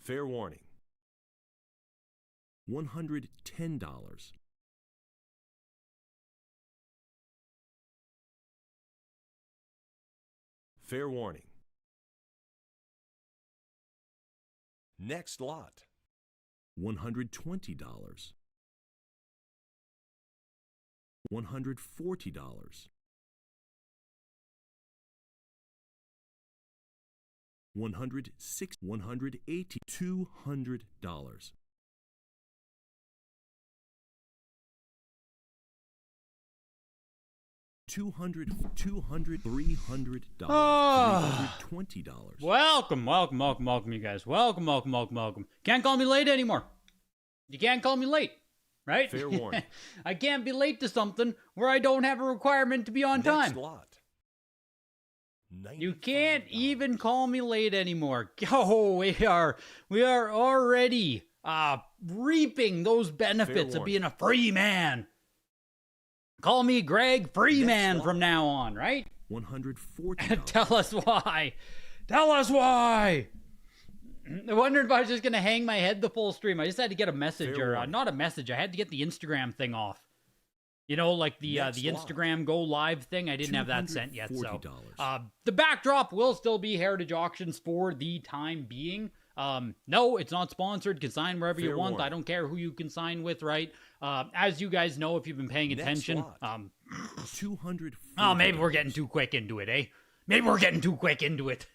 Fair warning. $110. Fair warning. Next lot. $120. $140. $160, $180, $200. $200, $300, $320. Welcome, you guys. Welcome. Can't call me late anymore. You can't call me late, right? Fair warning. I can't be late to something where I don't have a requirement to be on time. Next lot. You can't even call me late anymore. Oh, we are already reaping those benefits of being a free man. Call me Greg Freeman from now on, right? $140. Tell us why. Tell us why. I wondered if I was just going to hang my head the full stream. I just had to get a message, or not a message. I had to get the Instagram thing off. You know, like the Instagram Go Live thing. I didn't have that sent yet. So the backdrop will still be Heritage Auctions for the time being. No, it's not sponsored. You can sign wherever you want. I don't care who you can sign with, right? As you guys know, if you've been paying attention. $240. Oh, maybe we're getting too quick into it, eh? Maybe we're getting too quick into it.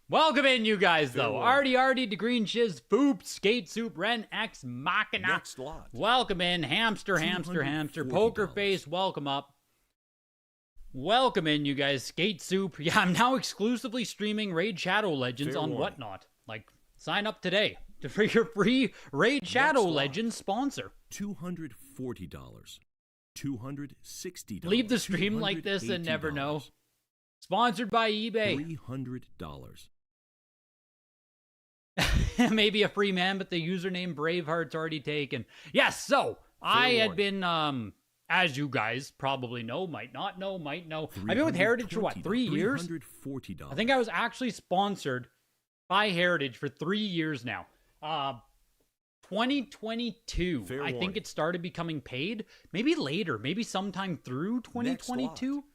Welcome in, you guys, though. Artie, the Green Shiz, Foop, Skate Soup, Ren, X, Machina. Next lot. Welcome in, Hamster, Poker Face, welcome up. Welcome in, you guys. Skate Soup. Yeah, I'm now exclusively streaming Raid Shadow Legends on Whatnot. Like, sign up today for your free Raid Shadow Legends sponsor. $240. $260. Leave the stream like this and never know. Sponsored by eBay. $300. Maybe a free man, but the username Braveheart's already taken. Yes, so I had been, as you guys probably know, might not know, might know. I've been with Heritage for what, 3 years? $340. I think I was actually sponsored by Heritage for 3 years now. 2022. I think it started becoming paid. Maybe later, maybe sometime through 2022.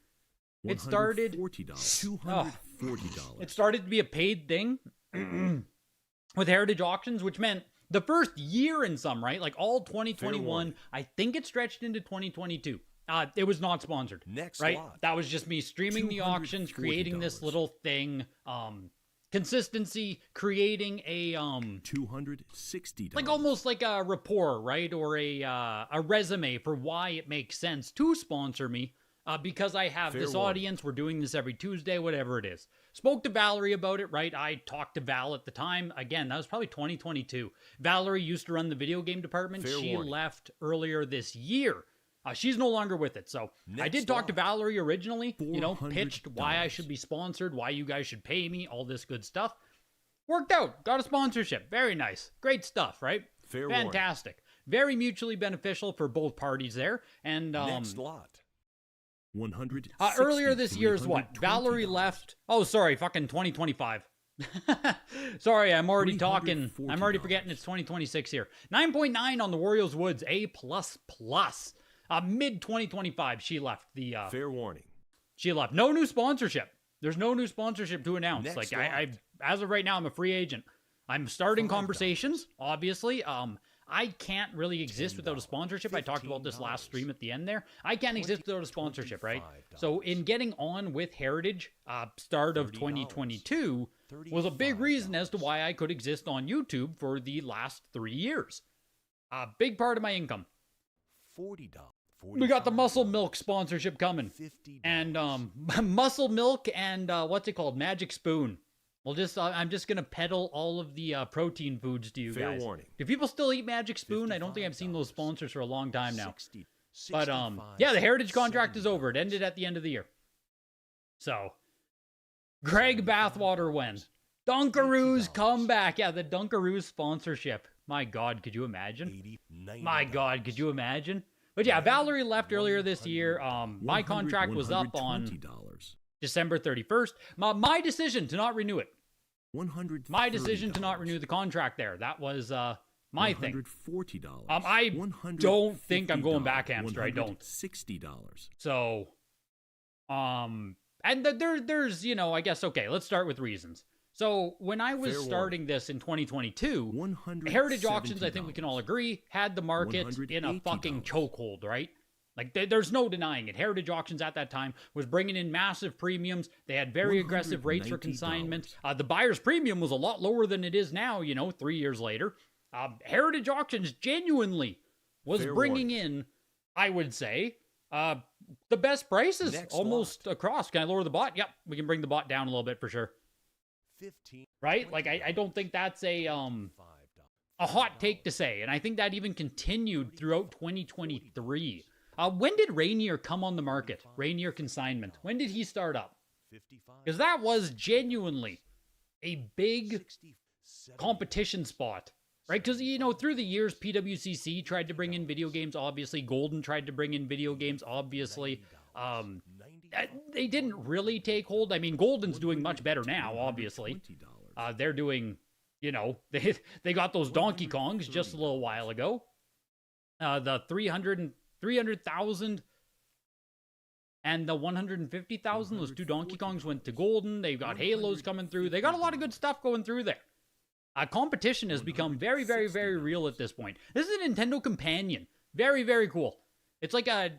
It started $240. It started to be a paid thing with Heritage Auctions, which meant the first year in some, right? Like all 2021, I think it stretched into 2022. It was not sponsored. Right? That was just me streaming the auctions, creating this little thing, consistency, creating a $260. like almost like a rapport, right? Or a resume for why it makes sense to sponsor me. Because I have this audience, we're doing this every Tuesday, whatever it is. Spoke to Valerie about it, right? I talked to Val at the time. Again, that was probably 2022. Valerie used to run the video game department. She left earlier this year. She's no longer with it. So I did talk to Valerie originally, you know, pitched why I should be sponsored, why you guys should pay me, all this good stuff. Worked out. Got a sponsorship. Very nice. Great stuff, right? Fantastic. Very mutually beneficial for both parties there. And next lot. earlier this year is what? Valerie left. Oh, sorry, fucking 2025. Sorry, I'm already talking. I'm already forgetting it's 2026 here. 9.9 on the Warriors Woods, A++. Mid 2025, she left the. Fair warning. She left. No new sponsorship. There's no new sponsorship to announce. Like I, as of right now, I'm a free agent. I'm starting conversations. Obviously, I can't really exist without a sponsorship. I talked about this last stream at the end there. I can't exist without a sponsorship, right? So in getting on with Heritage, start of 2022 was a big reason as to why I could exist on YouTube for the last 3 years. A big part of my income. $40. We got the Muscle Milk sponsorship coming. And Muscle Milk and what's it called? Magic Spoon. Well, I'm just going to peddle all of the protein foods to you guys. Warning. Do people still eat Magic Spoon? I don't think I've seen those sponsors for a long time now. But yeah, the Heritage contract is over. It ended at the end of the year. So, Greg Bathwater went. Dunkaroos comeback. Yeah, the Dunkaroos sponsorship. My God, could you imagine? My God, could you imagine? But yeah, Valerie left earlier this year. My contract was up on December 31st. My decision to not renew it. $130. My decision to not renew the contract there. That was my thing. $140. I don't think I'm going back, hamster. I don't. $60. So, and there's, you know, I guess, okay, let's start with reasons. So when I was starting this in 2022, Heritage Auctions, I think we can all agree, had the market in a fucking chokehold, right? Like, there's no denying it. Heritage Auctions at that time was bringing in massive premiums. They had very aggressive rates for consignment. The buyer's premium was a lot lower than it is now, you know, 3 years later. Heritage Auctions genuinely was bringing in, I would say, the best prices almost across. Can I lower the bot? Yep, we can bring the bot down a little bit for sure. 15. Right? Like, I don't think that's a hot take to say. And I think that even continued throughout 2023. When did Rainier come on the market? Rainier Consignment. When did he start up? Because that was genuinely a big competition spot. Right? Because, you know, through the years, PWCC tried to bring in video games, obviously. Golden tried to bring in video games, obviously. They didn't really take hold. I mean, Golden's doing much better now, obviously. They're doing, you know, they got those Donkey Kongs just a little while ago. The 300,000 and the 150,000, those two Donkey Kongs went to Golden. They've got Halos coming through. They got a lot of good stuff going through there. Competition has become very, very, very real at this point. This is a Nintendo companion. Very, very cool. It's like a,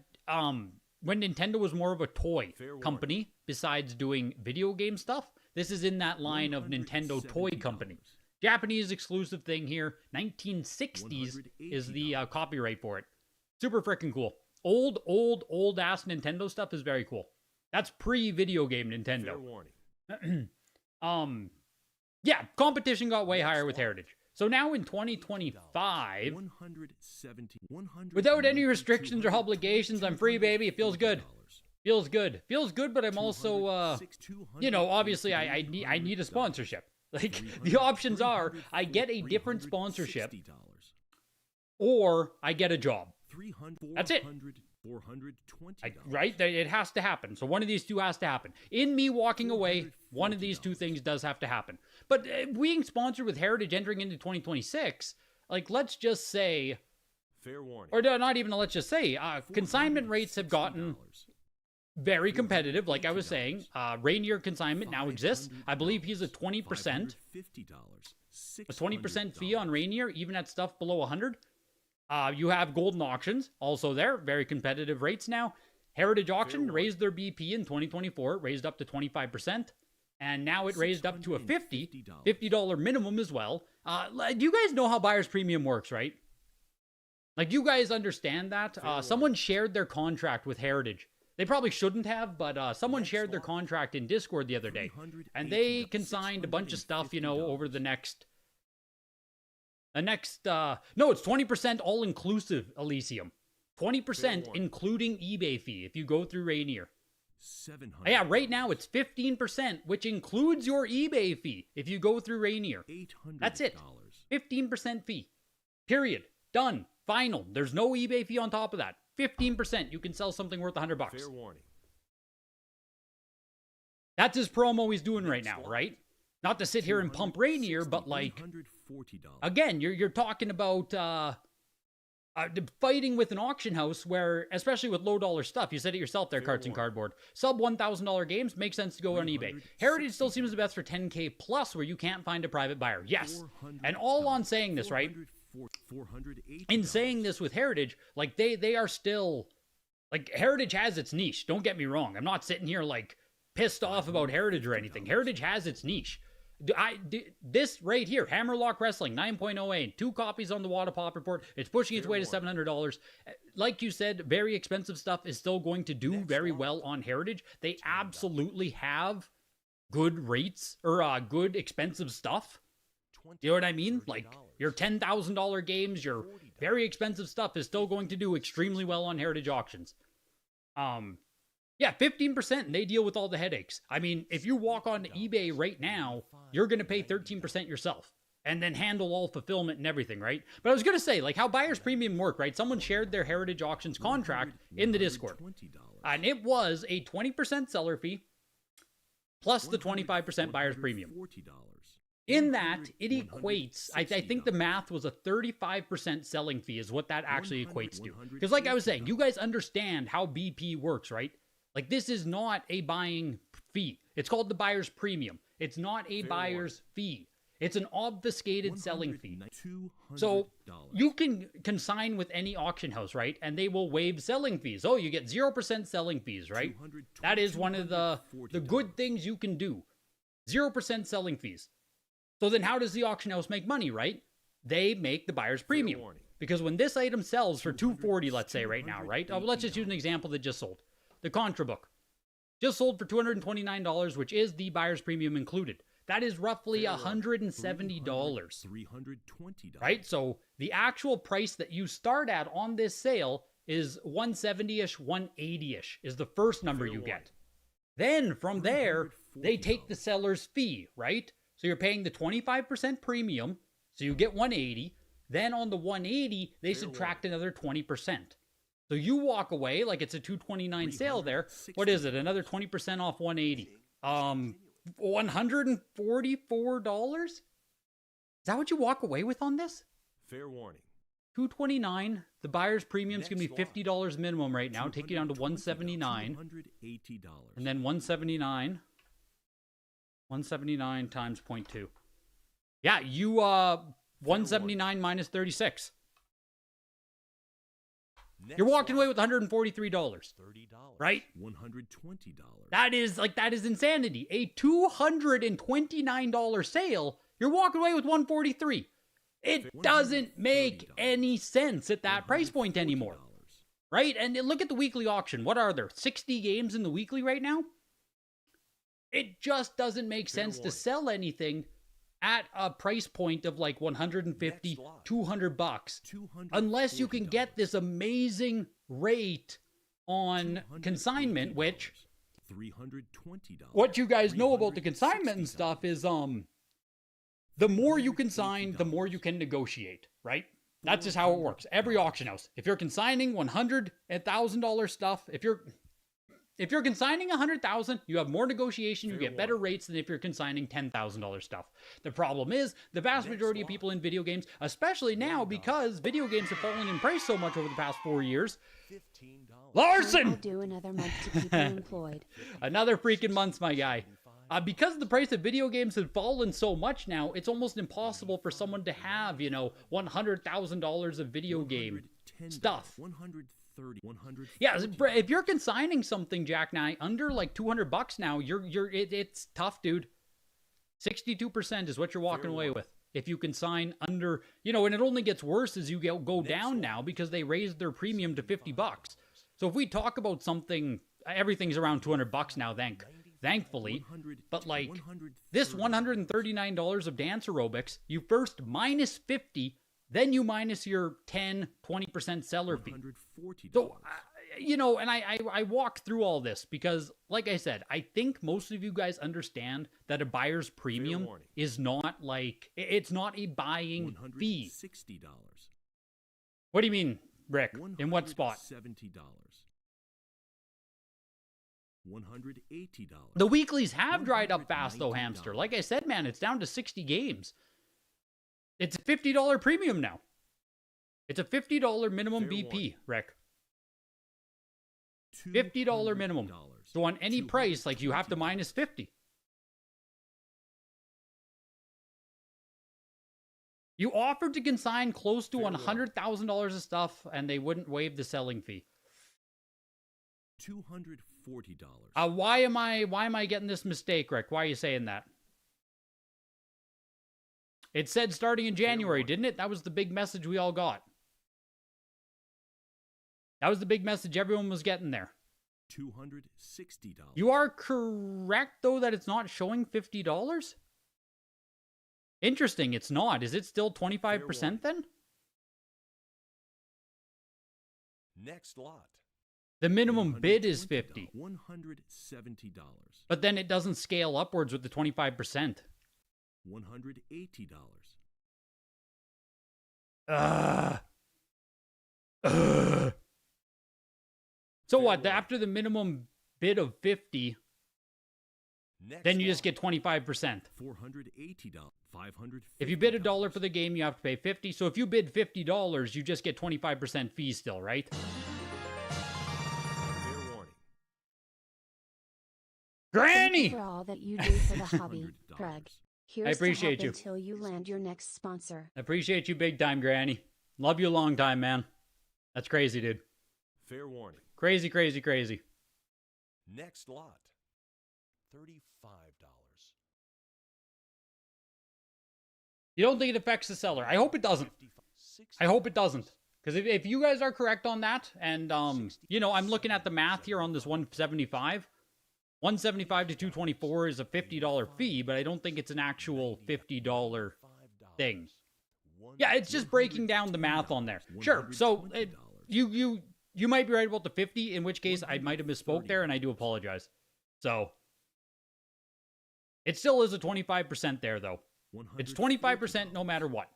when Nintendo was more of a toy company, besides doing video game stuff, this is in that line of Nintendo toy company. Japanese exclusive thing here. 1960s is the copyright for it. Super freaking cool. Old ass Nintendo stuff is very cool. That's pre-video game Nintendo. Yeah, competition got way higher with Heritage. So now in 2025, without any restrictions or obligations, I'm free, baby. It feels good. Feels good. Feels good, but I'm also, you know, obviously I need a sponsorship. Like, the options are, I get a different sponsorship, or I get a job. That's it. Right? It has to happen. So one of these two has to happen. In me walking away, one of these two things does have to happen. But being sponsored with Heritage entering into 2026, like, let's just say, or not even let's just say, consignment rates have gotten very competitive. Like I was saying, Rainier Consignment now exists. I believe he's a 20%. A 20% fee on Rainier, even at stuff below 100. You have Golden Auctions, also there. Very competitive rates now. Heritage Auction raised their BP in 2024, raised up to 25%. And now it raised up to a $50 minimum as well. Do you guys know how buyer's premium works, right? Like, you guys understand that? Someone shared their contract with Heritage. They probably shouldn't have, but someone shared their contract in Discord the other day. And they consigned a bunch of stuff, you know, over the next... no, it's 20% all-inclusive, Elysium. 20% including eBay fee if you go through Rainier. Yeah, right now it's 15%, which includes your eBay fee if you go through Rainier. That's it. 15% fee. Period. Done. Final. There's no eBay fee on top of that. 15%. You can sell something worth $100. Fair warning. That's his promo he's doing right now, right? Not to sit here and pump Rainier, but like, again, you're talking about fighting with an auction house where, especially with low dollar stuff, you said it yourself there, Carts and Cardboard. Sub $1,000 games makes sense to go on eBay. Heritage still seems the best for 10K plus, where you can't find a private buyer. Yes. And all on saying this, right? In saying this with Heritage, like they are still, like, Heritage has its niche. Don't get me wrong. I'm not sitting here like pissed off about Heritage or anything. Heritage has its niche. This right here, Hammerlock Wrestling 9.08, 2 copies on the Wada Pop Report. It's pushing its way to $700. Like you said, very expensive stuff is still going to do very well on Heritage. They absolutely have good rates, or good expensive stuff. You know what I mean? Like, your $10,000 games, your very expensive stuff is still going to do extremely well on Heritage Auctions. Yeah, 15%, and they deal with all the headaches. I mean, if you walk on eBay right now, you're going to pay 13% yourself, and then handle all fulfillment and everything, right? But I was going to say, like, how buyer's premium work, right? Someone shared their Heritage Auctions contract in the Discord, and it was a 20% seller fee, plus the 25% buyer's premium. In that, it equates, I think the math was a 35% selling fee is what that actually equates to. Because like I was saying, you guys understand how BP works, right? Like this is not a buying fee. It's called the buyer's premium. It's not a buyer's fee. It's an obfuscated selling fee. So you can consign with any auction house, right? And they will waive selling fees. Oh, you get 0% selling fees, right? That is one of the good things you can do. 0% selling fees. So then how does the auction house make money, right? They make the buyer's premium. Because when this item sells for $240, let's say right now, right? Let's just use an example that just sold. The Contra book. Just sold for $229, which is the buyer's premium included. That is roughly $170. Right? So the actual price that you start at on this sale is 170-ish, 180-ish is the first number you get. Then from there, they take the seller's fee, right? So you're paying the 25% premium, so you get 180. Then on the 180, they subtract another 20%. So you walk away like it's a $229 sale there. What is it? Another 20% off 180. $144? Is that what you walk away with on this? Fair warning. $229. The buyer's premium is going to be $50 minimum right now. Take you down to $179. And then $179 times 0.2. Yeah, you 179 minus 36. You're walking away with $143. Right? $120. That is insanity. A $229 sale, you're walking away with $143. It doesn't make any sense at that price point anymore. Right? And look at the weekly auction. What are there? 60 games in the weekly right now? It just doesn't make sense to sell anything at a price point of like $150, $200 unless you can get this amazing rate on consignment, which what you guys know about the consignment and stuff is the more you consign, the more you can negotiate, right? That's just how it works. Every auction house. If you're consigning $100 and $1,000 stuff, if you're consigning $100,000, you have more negotiation, you get better rates than if you're consigning $10,000 stuff. The problem is, the vast majority of people in video games, especially now because video games have fallen in price so much over the past 4 years. Larson! I'll do another month to keep you employed. Another freaking month, my guy. Because the price of video games has fallen so much now, it's almost impossible for someone to have, $100,000 of video game stuff. Yeah, if you're consigning something, Jack Nye, under like $200 now, it's tough, dude. 62% is what you're walking away with. If you consign under, and it only gets worse as you go down now because they raised their premium to $50. So if we talk about something, everything's around $200 now, thankfully. But like this $139 of dance aerobics, you first minus 50. Then you minus your 10, 20% seller fee. So, and I walk through all this because, like I said, I think most of you guys understand that a buyer's premium is not like, it's not a buying fee. What do you mean, Rick? In what spot? $70. $180. The weeklies have dried up fast though, Hamster. Like I said, man, it's down to 60 games. It's a $50 premium now. It's a $50 minimum BP, Rick. $50 minimum. So on any price, like you have to minus 50. You offered to consign close to $100,000 of stuff, and they wouldn't waive the selling fee. $240. Why am I getting this mistake, Rick? Why are you saying that? It said starting in January, didn't it? That was the big message we all got. That was the big message everyone was getting there. $260. You are correct, though, that it's not showing $50? Interesting, it's not. Is it still 25% then? Next lot. The minimum bid is $50. $170. But then it doesn't scale upwards with the 25%. $180. So what? After the minimum bid of 50, Next then you just lot. get 25%. $480. $550. If you bid $1 for the game, you have to pay 50. So if you bid $50, you just get 25% fee still, right? Fair warning. Thank Granny! you for all that you do for the hobby, $200. Craig. Here's appreciate to you. help until you land your next sponsor. I appreciate you big time, Granny. Love you a long time, man. That's crazy, dude. Fair warning. Crazy, crazy, crazy. Next lot. $35. You don't think it affects the seller? I hope it doesn't. I hope it doesn't. Because if you guys are correct on that, and, you know, I'm looking at the math here on this 175. 175 to 224 is a $50 fee, but I don't think it's an actual $50 thing. Yeah, it's just breaking down the math on there. Sure, so you might be right about the 50, in which case I might have misspoke there, and I do apologize. So, it still is a 25% there, though. It's 25% no matter what.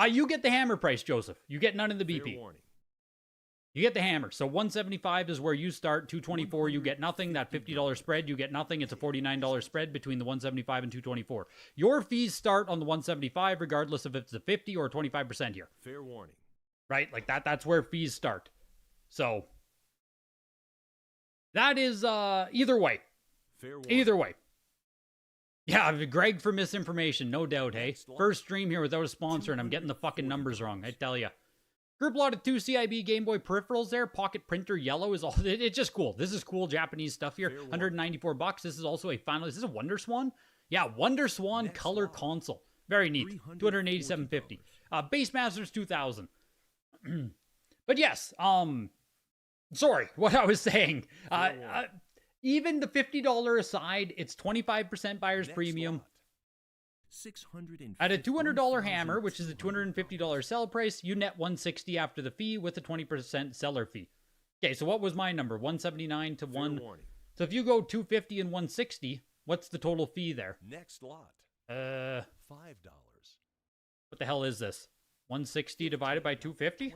You get the hammer price, Joseph. You get none of the BP. Fair warning. You get the hammer. So 175 is where you start. 224, you get nothing. That $50 spread, you get nothing. It's a $49 spread between the 175 and 224. Your fees start on the 175, regardless if it's a 50 or 25% here. Fair warning. Right? Like that's where fees start. So that is either way. Fair warning. Either way. Yeah, Greg for misinformation, no doubt, hey. First stream here without a sponsor, and I'm getting the fucking numbers wrong, I tell ya. Group lot of 2 CIB Game Boy peripherals there. Pocket printer yellow is all. It's just cool. This is cool Japanese stuff here. $194. This is also a final. Is this a Wonder Swan? Yeah, Wonder Swan Next color lot. console. Very neat. $287.50. Base Masters 2000. But yes, sorry, what I was saying. Even the $50 aside, it's 25% buyer's Next premium. lot. $650. At a $200 hammer, which is a $250 sell price, you net $160 after the fee with a 20% seller fee. Okay, so what was my number? 179 to Fair 1. warning. So if you go 250 and 160, what's the total fee there? Next lot. Uh, $5. what the hell is this? 160 divided by 250? $20.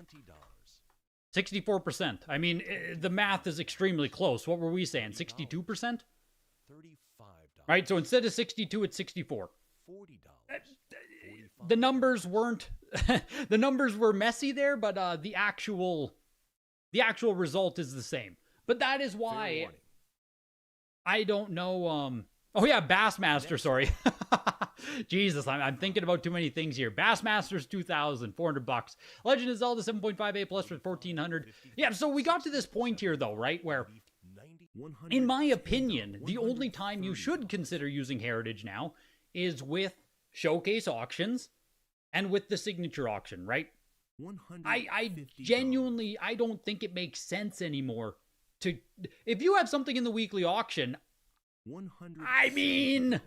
64%. I mean, the math is extremely close. What were we saying? 62%? $35. Right, so instead of 62, it's 64. $40. The numbers weren't the numbers were messy there, but the actual result is the same. But that is Fair why warning. I don't know. Oh yeah, Bassmaster. Sorry, Jesus, I'm thinking about too many things here. Bassmasters 2000, $400. Legend of Zelda 7.5A plus for 1400. Yeah, so we got to this point here though, right, where in my opinion, the only time you should consider using Heritage now is with showcase auctions and with the signature auction, right? I genuinely, I don't think it makes sense anymore to, if you have something in the weekly auction, I mean,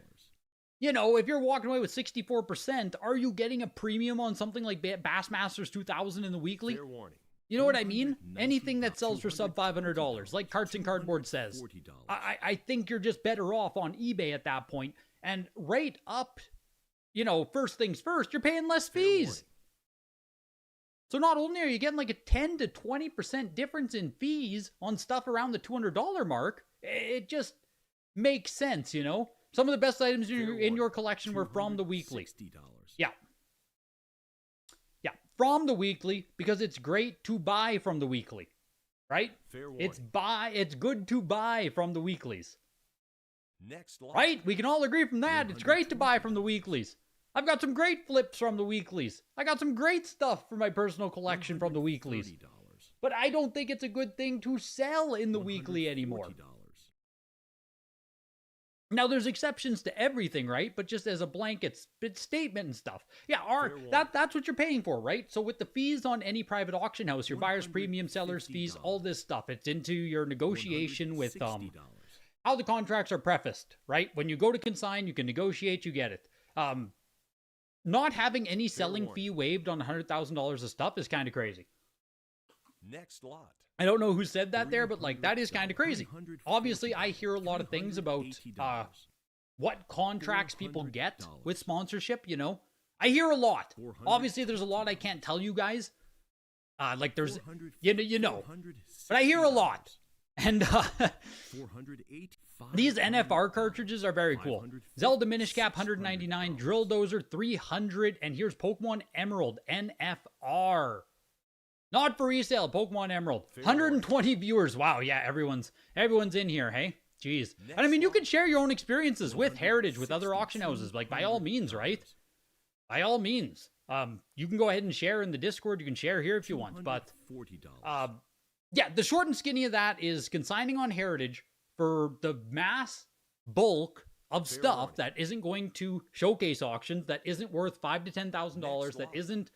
you know, if you're walking away with 64%, are you getting a premium on something like Bassmasters 2000 in the weekly? Fair warning. You know what I mean? Anything that sells for sub $500, like Carts and Cardboard says. I think you're just better off on eBay at that point. And right up, you know, first things first, you're paying less fees. So not only are you getting like a 10 to 20% difference in fees on stuff around the $200 mark, it just makes sense, you know? Some of the best items in your collection were from the weekly. Yeah. Yeah, from the weekly, because it's great to buy from the weekly, right? Fair warning. It's good to buy from the weeklies. Next lot. Right? We can all agree from that. It's great to buy from the weeklies. I've got some great flips from the weeklies. I got some great stuff for my personal collection from the weeklies. But I don't think it's a good thing to sell in the weekly anymore. Now, there's exceptions to everything, right? But just as a blanket statement and stuff. Yeah, that's what you're paying for, right? So with the fees on any private auction house, your buyer's premium, seller's fees, all this stuff, it's into your negotiation with how the contracts are prefaced, right? When you go to consign, you can negotiate, you get it. Not having any selling fee waived on $100,000 of stuff is kind of crazy. Next lot. I don't know who said that there, but like that is kind of crazy. Obviously, I hear a lot of things about what contracts people get with sponsorship, you know. I hear a lot. Obviously, there's a lot I can't tell you guys. Like there's, you know, but I hear a lot. And 408. these NFR cartridges are very cool. Zelda Minish Cap 199, Drill Dozer 300, and here's Pokemon Emerald NFR. Not for resale, Pokemon Emerald. 120 viewers. Wow, yeah, everyone's in here, hey? Jeez. And I mean, you can share your own experiences with Heritage, with other auction houses, like by all means, right? By all means. You can go ahead and share in the Discord. You can share here if you want, but yeah, the short and skinny of that is consigning on Heritage for the mass bulk of stuff that isn't going to showcase auctions, that isn't worth $5,000 to $10,000, that isn't,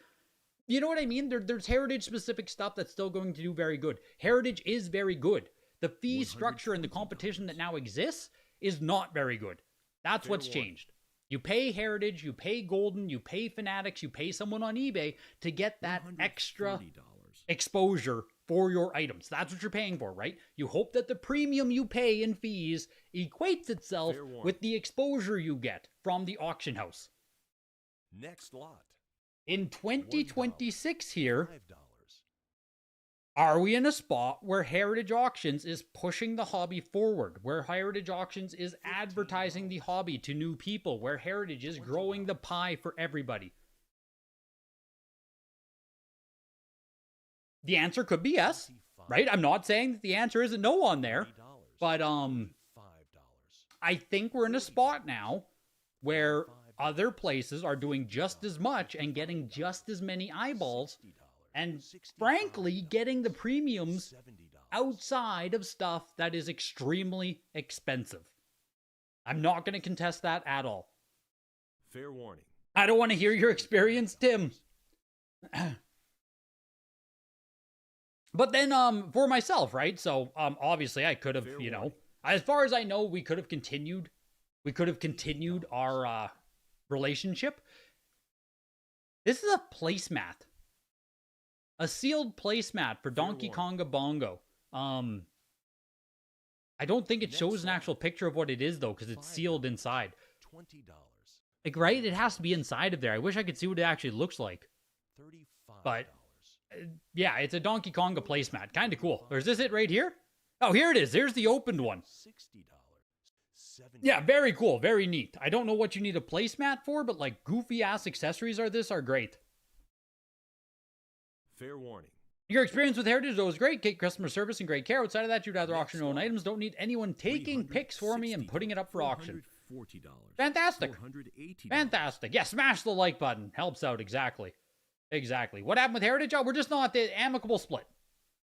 you know what I mean? There's Heritage specific stuff that's still going to do very good. Heritage is very good. The fee structure and the competition that now exists is not very good. That's what's changed. You pay Heritage, you pay Golden, you pay Fanatics, you pay someone on eBay to get that extra exposure for your items. That's what you're paying for, right? You hope that the premium you pay in fees equates itself with the exposure you get from the auction house. Next lot. In 2026 here, are we in a spot where Heritage Auctions is pushing the hobby forward, where Heritage Auctions is advertising the hobby to new people, where Heritage is growing the pie for everybody? The answer could be yes, right? I'm not saying that the answer isn't no on there, but I think we're in a spot now where other places are doing just as much and getting just as many eyeballs, and frankly, getting the premiums outside of stuff that is extremely expensive. I'm not going to contest that at all. Fair warning. I don't want to hear your experience, Tim. But then, for myself, right? So, obviously, I could have, you know, as far as I know, we could have continued our relationship. This is a placemat. A sealed placemat for Donkey Konga Bongo. I don't think it shows an actual picture of what it is, though, because it's sealed inside. $20. Like, right? It has to be inside of there. I wish I could see what it actually looks like. $35. But, yeah, it's a Donkey Konga placemat. Kind of cool. Or is this it right here? Oh, here it is. There's the opened one. $60. $70. Yeah, very cool. Very neat. I don't know what you need a placemat for, but, like, goofy-ass accessories are great. Fair warning. Your experience with Heritage, though, is great. Great customer service and great care. Outside of that, you'd rather auction your own items. Don't need anyone taking pics for me and putting it up for auction. $440. Fantastic. $480. Fantastic. Yeah, smash the like button. Helps out. Exactly. Exactly. What happened with Heritage? Oh, we're just not the amicable split.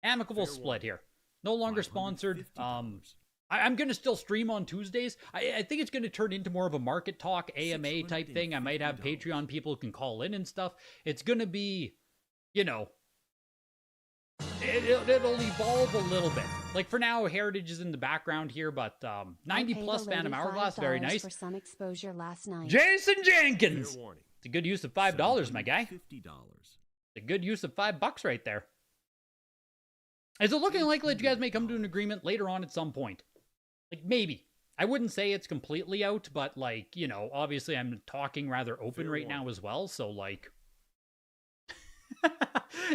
Amicable split here. No longer sponsored. I'm going to still stream on Tuesdays. I think it's going to turn into more of a market talk, AMA type thing. I might have Patreon people who can call in and stuff. It's going to be, you know, it'll evolve a little bit. Like for now, Heritage is in the background here, but 90 plus Phantom Hourglass, very nice. For some exposure last night. Jason Jenkins. Fair warning. It's a good use of $5, my guy. $50. It's a good use of $5 right there. Is it looking likely that you guys may come to an agreement later on at some point? Like maybe. I wouldn't say it's completely out, but like, you know, obviously I'm talking rather open right now as well, so like,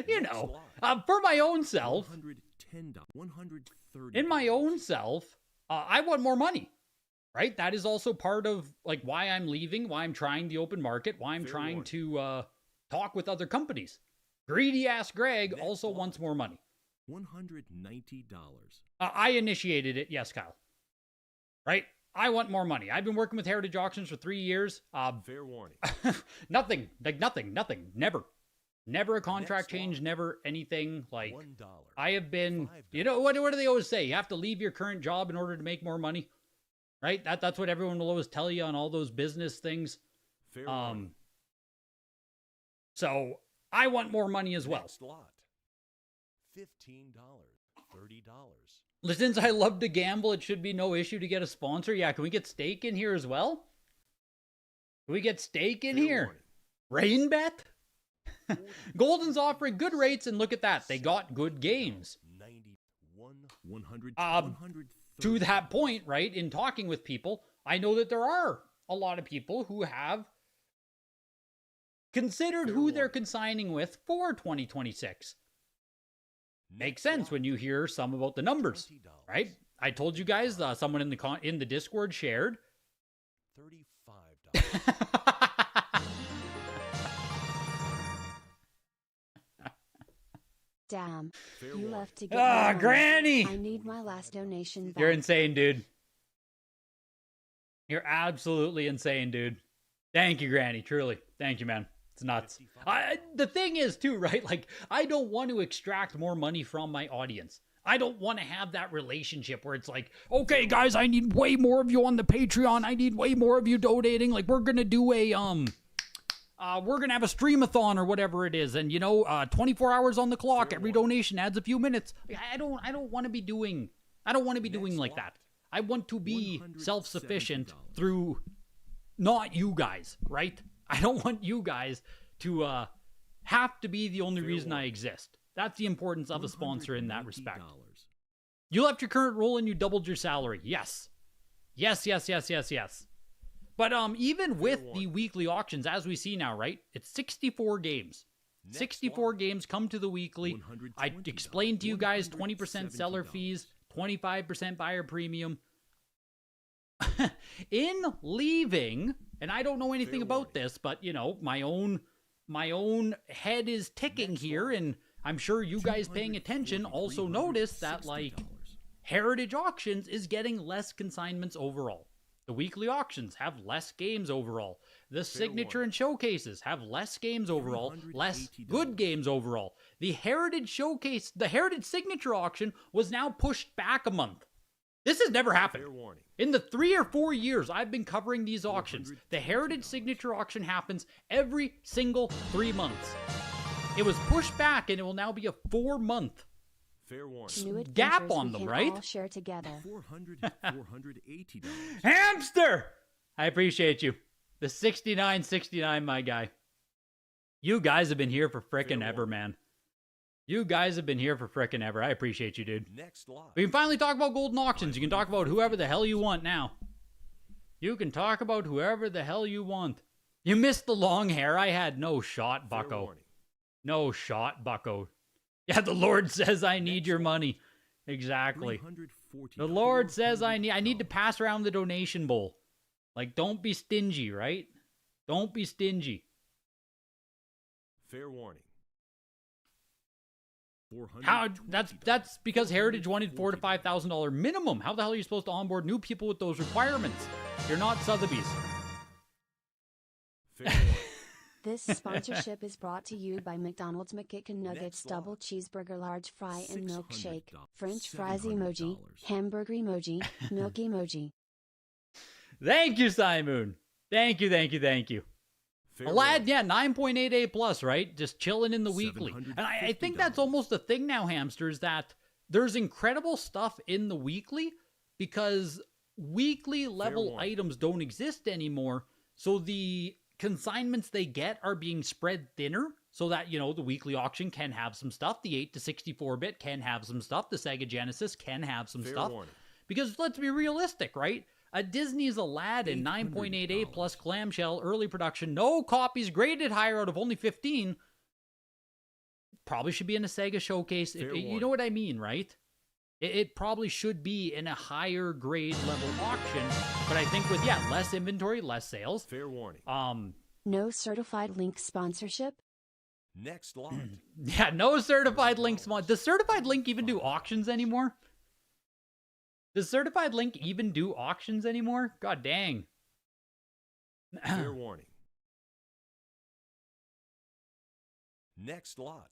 you know, for my own self, in my own self, I want more money, right? That is also part of like why I'm leaving, why I'm trying the open market, why I'm trying to talk with other companies. Greedy ass Greg also wants more money. $190. I initiated it, yes, Kyle. Right? I want more money. I've been working with Heritage Auctions for 3 years. Fair warning. Nothing. Never a contract change, never anything. Like, $1. I have been, you know, what do they always say? You have to leave your current job in order to make more money, right? That's what everyone will always tell you on all those business things. Fair warning. So I want more money as well. Next lot. $15. $30. Since I love to gamble, it should be no issue to get a sponsor. Yeah, can we get Stake in here as well? Can we get Stake in here? Rain bet? Golden's offering good rates, and look at that. They got good games. 100. To that point, right, in talking with people, I know that there are a lot of people who have considered who they're consigning with for 2026. Makes sense when you hear some about the numbers, $20. right? I told you guys, someone in the Discord shared. $35. Damn. Fair You warning. left to get my money. Granny! I need my last donation back. You're insane, dude. You're absolutely insane, dude. Thank you, Granny. Truly. Thank you, man. It's nuts. The thing is, too, right? Like, I don't want to extract more money from my audience. I don't want to have that relationship where it's like, okay, guys, I need way more of you on the Patreon. I need way more of you donating. Like, we're going to do a, we're going to have a streamathon or whatever it is. And, 24 hours on the clock. Every donation adds a few minutes. Like, I don't want to be doing like that. I want to be self-sufficient through not you guys, right? I don't want you guys to have to be the only reason I exist. That's the importance of a sponsor in that respect. You left your current role and you doubled your salary. Yes. Yes. But even with the weekly auctions, as we see now, right? It's 64 games. 64 games come to the weekly. I explained to you guys 20% seller fees, 25% buyer premium. In leaving, and I don't know anything about this, but my own head is ticking here, and I'm sure you guys paying attention also notice that Heritage Auctions is getting less consignments overall. The weekly auctions have less games overall. The signature and showcases have less games overall, less good games overall. The Heritage Showcase, the Heritage Signature Auction was now pushed back a month. This has never happened. In the 3 or 4 years I've been covering these auctions, the Heritage Signature Auction happens every single 3 months. It was pushed back, and it will now be a 4-month gap on them, right? All share together. $480. Hamster! I appreciate you. The 6969, my guy. You guys have been here for frickin' ever, man. You guys have been here for frickin' ever. I appreciate you, dude. Next lot. We can finally talk about golden auctions. You can talk about whoever the hell you want now. You can talk about whoever the hell you want. You missed the long hair. I had no shot, bucko. No shot, bucko. Yeah, the Lord says I need your money. Exactly. The Lord says I need to pass around the donation bowl. Like, don't be stingy, right? Don't be stingy. Fair warning. How that's because Heritage wanted $4,000 to $5,000 minimum. How the hell are you supposed to onboard new people with those requirements? You're not Sotheby's. Fair warning. This sponsorship is brought to you by McDonald's McChicken Nuggets Double Cheeseburger Large Fry and Milkshake, French fries emoji, hamburger emoji, milk emoji. Thank you, Simon. Thank you. Aladdin, yeah, 9.88 plus, right? Just chilling in the weekly. And I think that's almost a thing now, hamsters, that there's incredible stuff in the weekly because weekly level items don't exist anymore. So the consignments they get are being spread thinner so that, the weekly auction can have some stuff. The 8 to 64-bit can have some stuff. The Sega Genesis can have some stuff. Because let's be realistic, right? A Disney's Aladdin 9.88 plus clamshell early production, no copies, graded higher out of only 15. Probably should be in a Sega showcase. You know what I mean, right? It probably should be in a higher grade level auction, but I think with less inventory, less sales. Fair warning. No certified link sponsorship? Next lot. Yeah, no certified link sponsor. Does certified link even do auctions anymore? Does certified link even do auctions anymore? God dang. Fair warning. Next lot.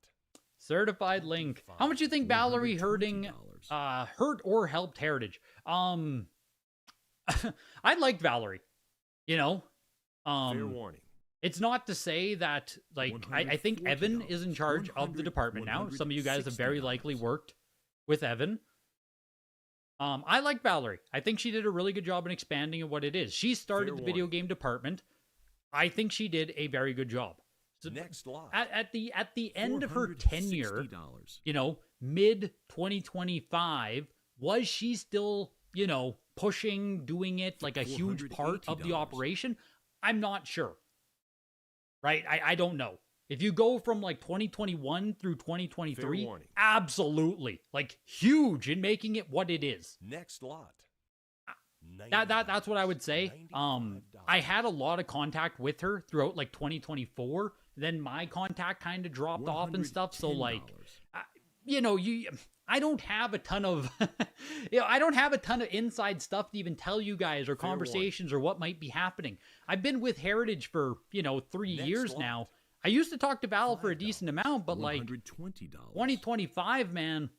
Certified link. How much do you think Valerie hurt or helped Heritage? I liked Valerie. Fair warning. It's not to say that, I think Evan is in charge of the department now. Some of you guys have very likely worked with Evan. I like Valerie. I think she did a really good job in expanding of what it is. She started the video game department. I think she did a very good job. So next lot. At the end of her tenure, mid 2025, was she still, pushing, doing it like a huge part of the operation? I'm not sure. Right? I don't know. If you go from like 2021 through Fair 2023, warning. absolutely. Like huge in making it what it is. Next lot. That's what I would say. I had a lot of contact with her throughout like 2024. Then my contact kind of dropped off and stuff. So like, I don't have a ton of, I don't have a ton of inside stuff to even tell you guys or conversations or what might be happening. I've been with Heritage for 3 years lot. now. I used to talk to Val for a decent amount, but like $120. 2025, man.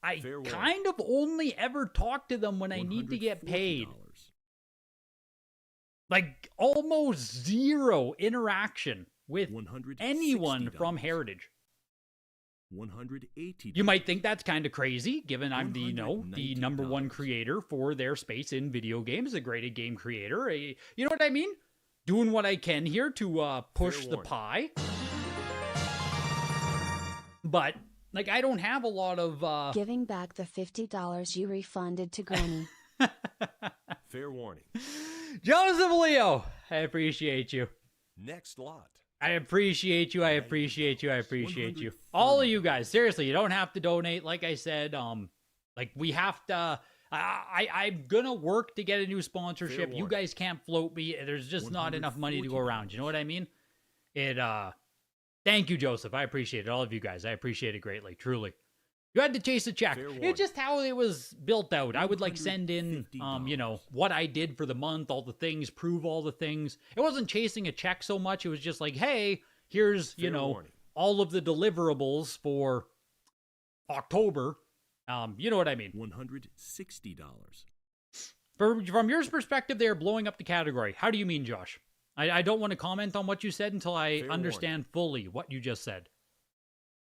I Fair warning. kind of only ever talk to them when I need to get paid. $140. Like almost zero interaction with $160. anyone from Heritage. $180. You might think that's kind of crazy, given I'm the number one creator for their space in video games, a graded game creator. You know what I mean? Doing what I can here to push Fair the warning. pie. But like, I don't have a lot of Giving back the $50 you refunded to Granny. Fair warning. Joseph Leo. I appreciate you. Next lot. I appreciate you. I appreciate you. I appreciate you. All of you guys. Seriously, you don't have to donate. Like I said, like we have to. I'm gonna work to get a new sponsorship. Fair You warning. guys can't float me. There's just not enough money to go around. You know what I mean? Thank you, Joseph. I appreciate it. All of you guys. I appreciate it greatly. Truly. You had to chase a check. Fair It's warning. just how it was built out. I would like send in, $150. what I did for the month, all the things, prove all the things. It wasn't chasing a check so much. It was just like, hey, here's, Fair warning. all of the deliverables for October. You know what I mean? $160. From your perspective, they're blowing up the category. How do you mean, Josh? I don't want to comment on what you said until I Fair understand fully what you just said.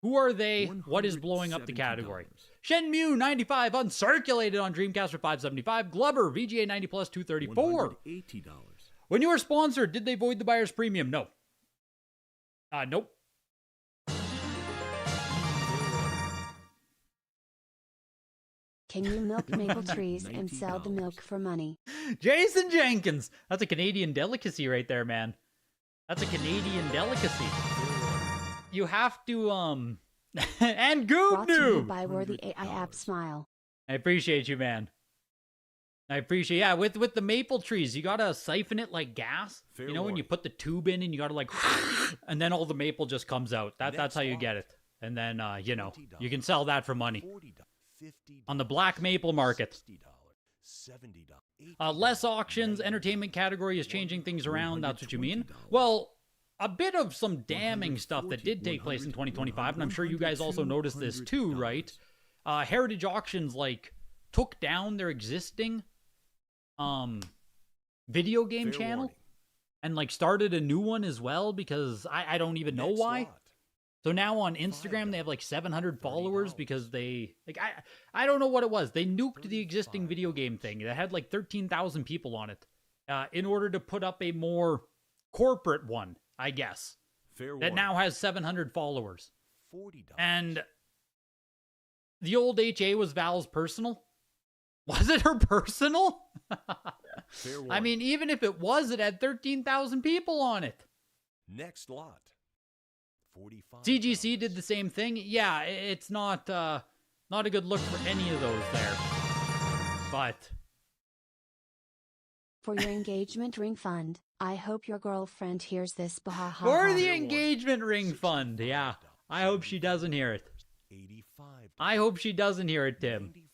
Who are they? What is blowing up the category? Shenmue 95 uncirculated on Dreamcast for $575. Glover VGA 90 plus $234. $180. When you were sponsored, did they void the buyer's premium? No. Nope. Can you milk maple trees and sell the $90. milk for money? Jason Jenkins. That's a Canadian delicacy right there, man. That's a Canadian delicacy. You have to, and Goob Brought to you Noob. by Worthy AI App Smile. I appreciate you, man. I appreciate, yeah, with the maple trees, you gotta siphon it like gas. Fair When you warning. put the tube in and you gotta like, and then all the maple just comes out. That's Next how you lot. get it. And then, you can sell that for money. $40, $50, On the black maple market. $60, $70, Less auctions, entertainment category is changing things around. That's what you mean? Well, a bit of some damning stuff that did take place in 2025, and I'm sure you guys also noticed this too, right? Heritage Auctions, like, took down their existing video game Fair channel warning. and, like, started a new one as well because I don't even know Next why. lot. So now on Instagram, they have like 700 followers because they, like, I don't know what it was. They nuked the existing video game thing that had like 13,000 people on it in order to put up a more corporate one, I guess, Fair that warning. now has 700 followers. $40. And the old HA was Val's personal. Was it her personal? Fair warning. I mean, even if it was, it had 13,000 people on it. Next lot. $45. CGC did the same thing. Yeah, it's not a good look for any of those there. But For your engagement ring fund, I hope your girlfriend hears this. Bahaha. for the Fair engagement ring fund, yeah. I hope she doesn't hear it. $85. I hope she doesn't hear it, Tim. $95.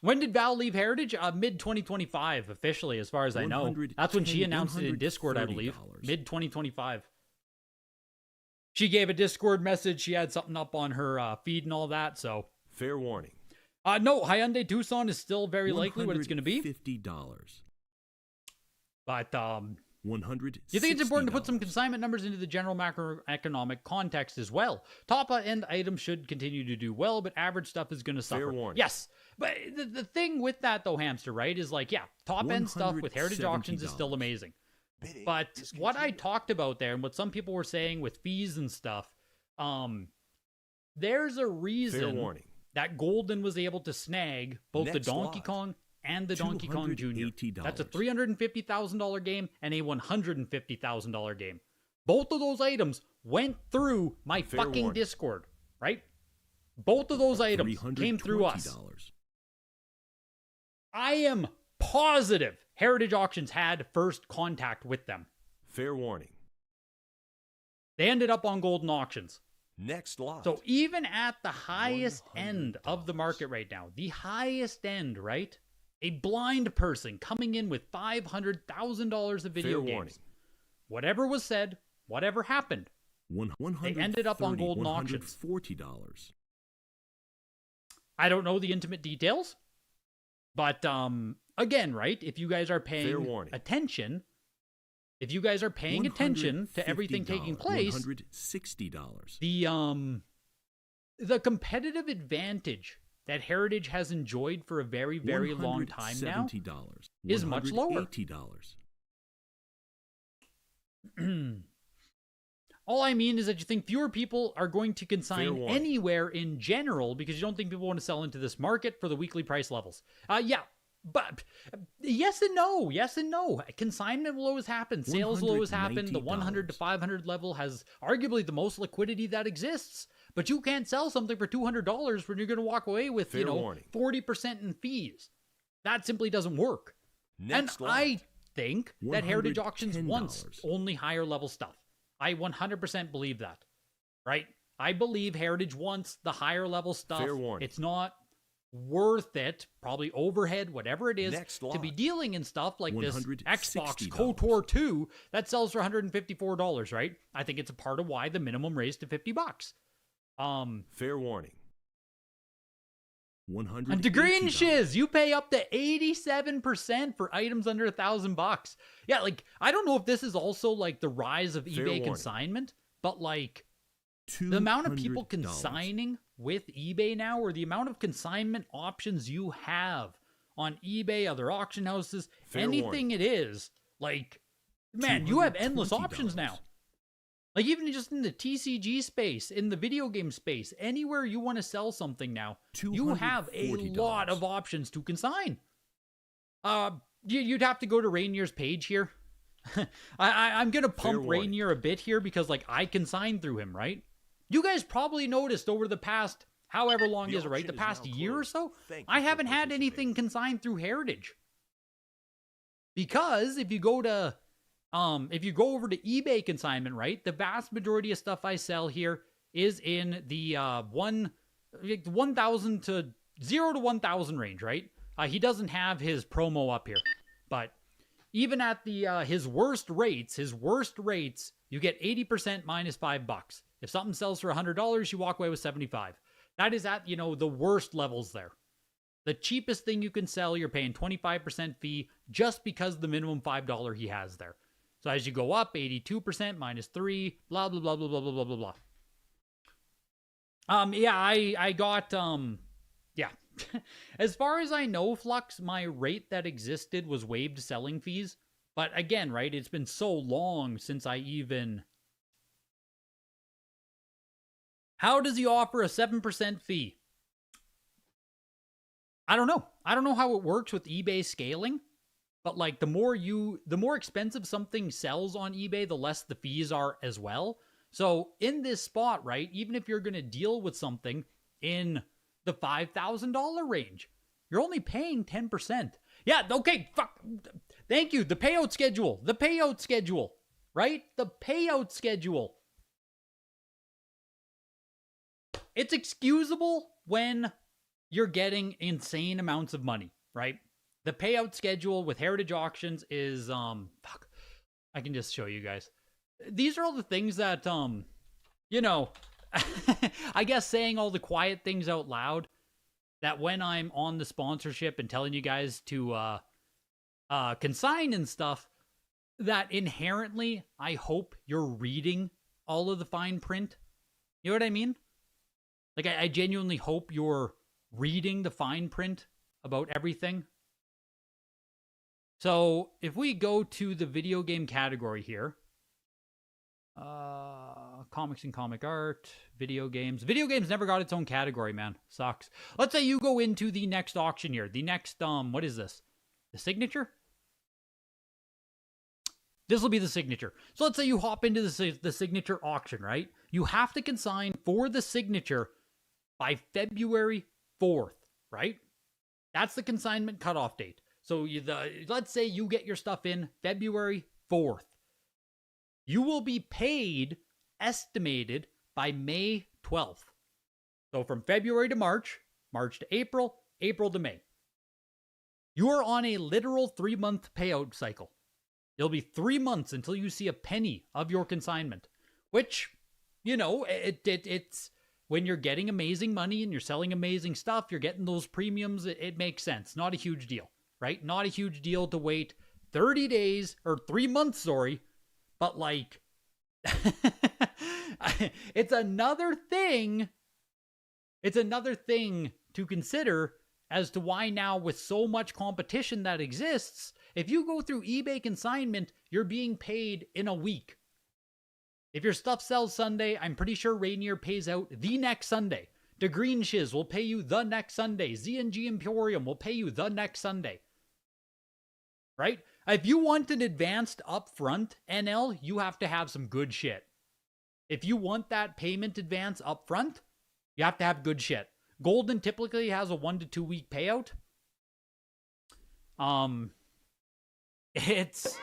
When did Val leave Heritage? Mid 2025, officially, as far as I know. That's when she announced it in Discord, I believe. $130. Mid 2025. She gave a Discord message. She had something up on her feed and all that. So, Fair warning. no, Hyundai Tucson is still very likely what it's going to be. $50. But $160. you think it's important to put some consignment numbers into the general macroeconomic context as well? Top-end items should continue to do well, but average stuff is going to suffer. Fair warning. Yes, but the thing with that, though, Hamster, right, is like, yeah, top-end stuff with Heritage Auctions is still $170. amazing. But what I talked about there and what some people were saying with fees and stuff, there's a Fair reason warning. that Golden was able to snag both the Next Donkey lot. Kong and the Donkey Kong Jr. That's a $350,000 game and a $150,000 game. Both of those items went through my fucking Discord, right? Both of those items came through us. I am positive Heritage Auctions had first contact with them. Fair warning. They ended up on Golden Auctions. Next lot. So even at the highest end of the market right now, the highest end, right? A blind person coming in with $500,000 of video games. Warning. Whatever was said, whatever happened, they ended up on Golden Auctions. $140. I don't know the intimate details, but again, right? If you guys are paying attention, if you guys are paying attention to everything taking place, $160. The competitive advantage that Heritage has enjoyed for a very, very long time now is much lower. All I mean is that you think fewer people are going to consign anywhere in general because you don't think people want to sell into this market for the weekly price levels. Yeah, but yes and no. Yes and no. Consignment will always happen. Sales will always happen. The 100 to 500 level has arguably the most liquidity that exists. But you can't sell something for $200 when you're going to walk away with, 40% in fees. That simply doesn't work. I think that Heritage Auctions wants only higher level stuff. I 100% believe that, right? I believe Heritage wants the higher level stuff. It's not worth it, probably overhead, whatever it is, to be dealing in stuff like this Xbox KOTOR 2 that sells for $154, right? I think it's a part of why the minimum raised to $50. Fair warning. And degree in shiz, you pay up to 87% for items under $1,000. Yeah, like, I don't know if this is also like the rise of eBay consignment, but like the amount of people consigning with eBay now, or the amount of consignment options you have on eBay, other auction houses, anything it is, like, man, you have endless options now. Like, even just in the TCG space, in the video game space, anywhere you want to sell something now, you have a lot of options to consign. You'd have to go to Rainier's page here. I'm going to pump Rainier a bit here because, like, I consign through him, right? You guys probably noticed over the past, however long is it, right? The past year or so, I haven't had anything consigned through Heritage. Because if you go to... if you go over to eBay consignment, right, the vast majority of stuff I sell here is in the 1,000 to 0 to 1,000 range, right? He doesn't have his promo up here, but even at the his worst rates, you get 80% minus $5. If something sells for $100, you walk away with $75. That is at, the worst levels there. The cheapest thing you can sell, you're paying 25% fee just because the minimum $5 he has there. So as you go up, 82% minus 3, blah, blah, blah, blah, blah, blah, blah, blah. I got, yeah. As far as I know, Flux, my rate that existed was waived selling fees. But again, right, it's been so long since I even... How does he offer a 7% fee? I don't know. I don't know how it works with eBay scaling. But like the more expensive something sells on eBay, the less the fees are as well. So in this spot, right, even if you're going to deal with something in the $5,000 range, you're only paying 10%. Yeah, okay, fuck. Thank you. The payout schedule, right? The payout schedule. It's excusable when you're getting insane amounts of money, right? The payout schedule with Heritage Auctions is, I can just show you guys. These are all the things that, I guess saying all the quiet things out loud, that when I'm on the sponsorship and telling you guys to consign and stuff, that inherently, I hope you're reading all of the fine print. You know what I mean? Like, I genuinely hope you're reading the fine print about everything. So, if we go to the video game category here, comics and comic art, video games. Video games never got its own category, man. Sucks. Let's say you go into the next auction here. The next, what is this? The signature? This will be the signature. So let's say you hop into the signature auction, right? You have to consign for the signature by February 4th, right? That's the consignment cutoff date. So let's say you get your stuff in February 4th. You will be paid, estimated, by May 12th. So from February to March, March to April, April to May. You are on a literal 3-month payout cycle. It'll be 3 months until you see a penny of your consignment, which, you know, it's when you're getting amazing money and you're selling amazing stuff, you're getting those premiums, it makes sense. Not a huge deal, right? Not a huge deal to wait 30 days or 3 months, sorry, but like, it's another thing. It's another thing to consider as to why now, with so much competition that exists, if you go through eBay consignment, you're being paid in a week. If your stuff sells Sunday, I'm pretty sure Rainier pays out the next Sunday. The Green Shiz will pay you the next Sunday. Z&G Emporium will pay you the next Sunday. Right? If you want an advanced upfront NL, you have to have some good shit. If you want that payment advance upfront, you have to have good shit. Golden typically has a 1 to 2 week payout. It's,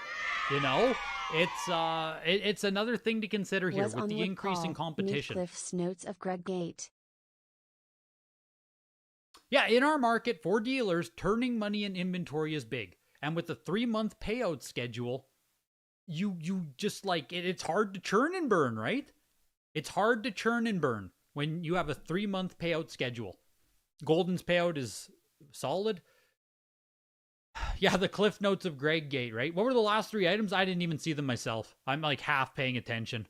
you know, it's another thing to consider here with the increase in competition. Cliff's notes of Greg Gate. Yeah, in our market for dealers, turning money in inventory is big. And with the 3-month payout schedule, you just like, it's hard to churn and burn, right? It's hard to churn and burn when you have a 3-month payout schedule. Golden's payout is solid. Yeah, the cliff notes of Greg Gate, right? What were the last 3 items? I didn't even see them myself. I'm like half paying attention.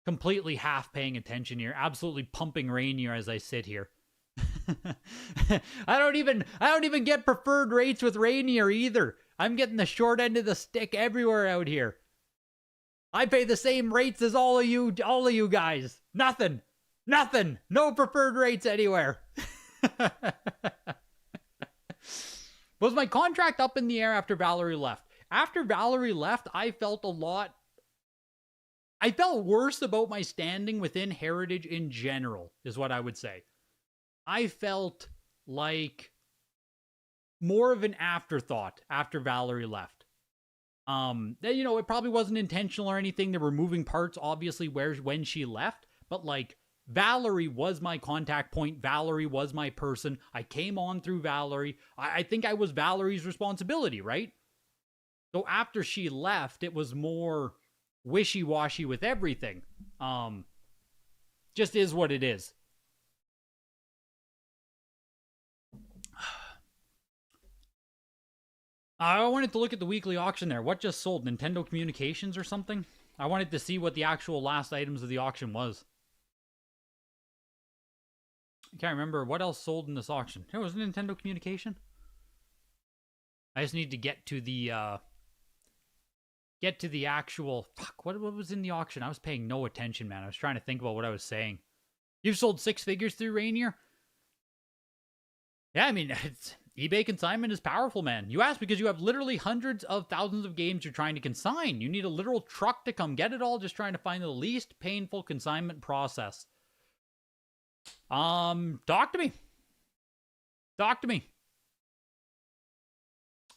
Completely half paying attention here. Absolutely pumping Rainier as I sit here. I don't even get preferred rates with Rainier either. I'm getting the short end of the stick everywhere out here. I pay the same rates as all of you guys. Nothing. No preferred rates anywhere. Was my contract up in the air after Valerie left? After Valerie left, I felt worse about my standing within Heritage in general, is what I would say. I felt like more of an afterthought after Valerie left. You know, it probably wasn't intentional or anything. There were moving parts, obviously, when she left, but like, Valerie was my contact point. Valerie was my person. I came on through Valerie. I think I was Valerie's responsibility, right? So after she left, it was more wishy-washy with everything. Just is what it is. I wanted to look at the weekly auction there. What just sold? Nintendo Communications or something? I wanted to see what the actual last items of the auction was. I can't remember what else sold in this auction. It was Nintendo Communication. I just need to get to the actual. Fuck, what was in the auction? I was paying no attention, man. I was trying to think about what I was saying. You've sold 6 figures through Rainier? Yeah, I mean, eBay consignment is powerful, man. You ask because you have literally hundreds of thousands of games you're trying to consign. You need a literal truck to come get it all, just trying to find the least painful consignment process. Talk to me.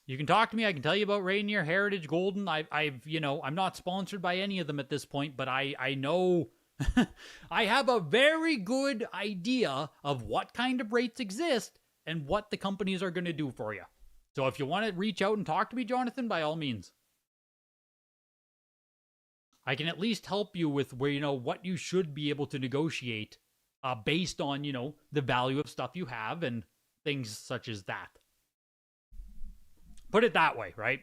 You can talk to me. I can tell you about Rainier, Heritage, Golden. I'm not sponsored by any of them at this point, but I know I have a very good idea of what kind of rates exist and what the companies are going to do for you. So if you want to reach out and talk to me, Jonathan, by all means. I can at least help you with where, what you should be able to negotiate based on, the value of stuff you have and things such as that. Put it that way, right?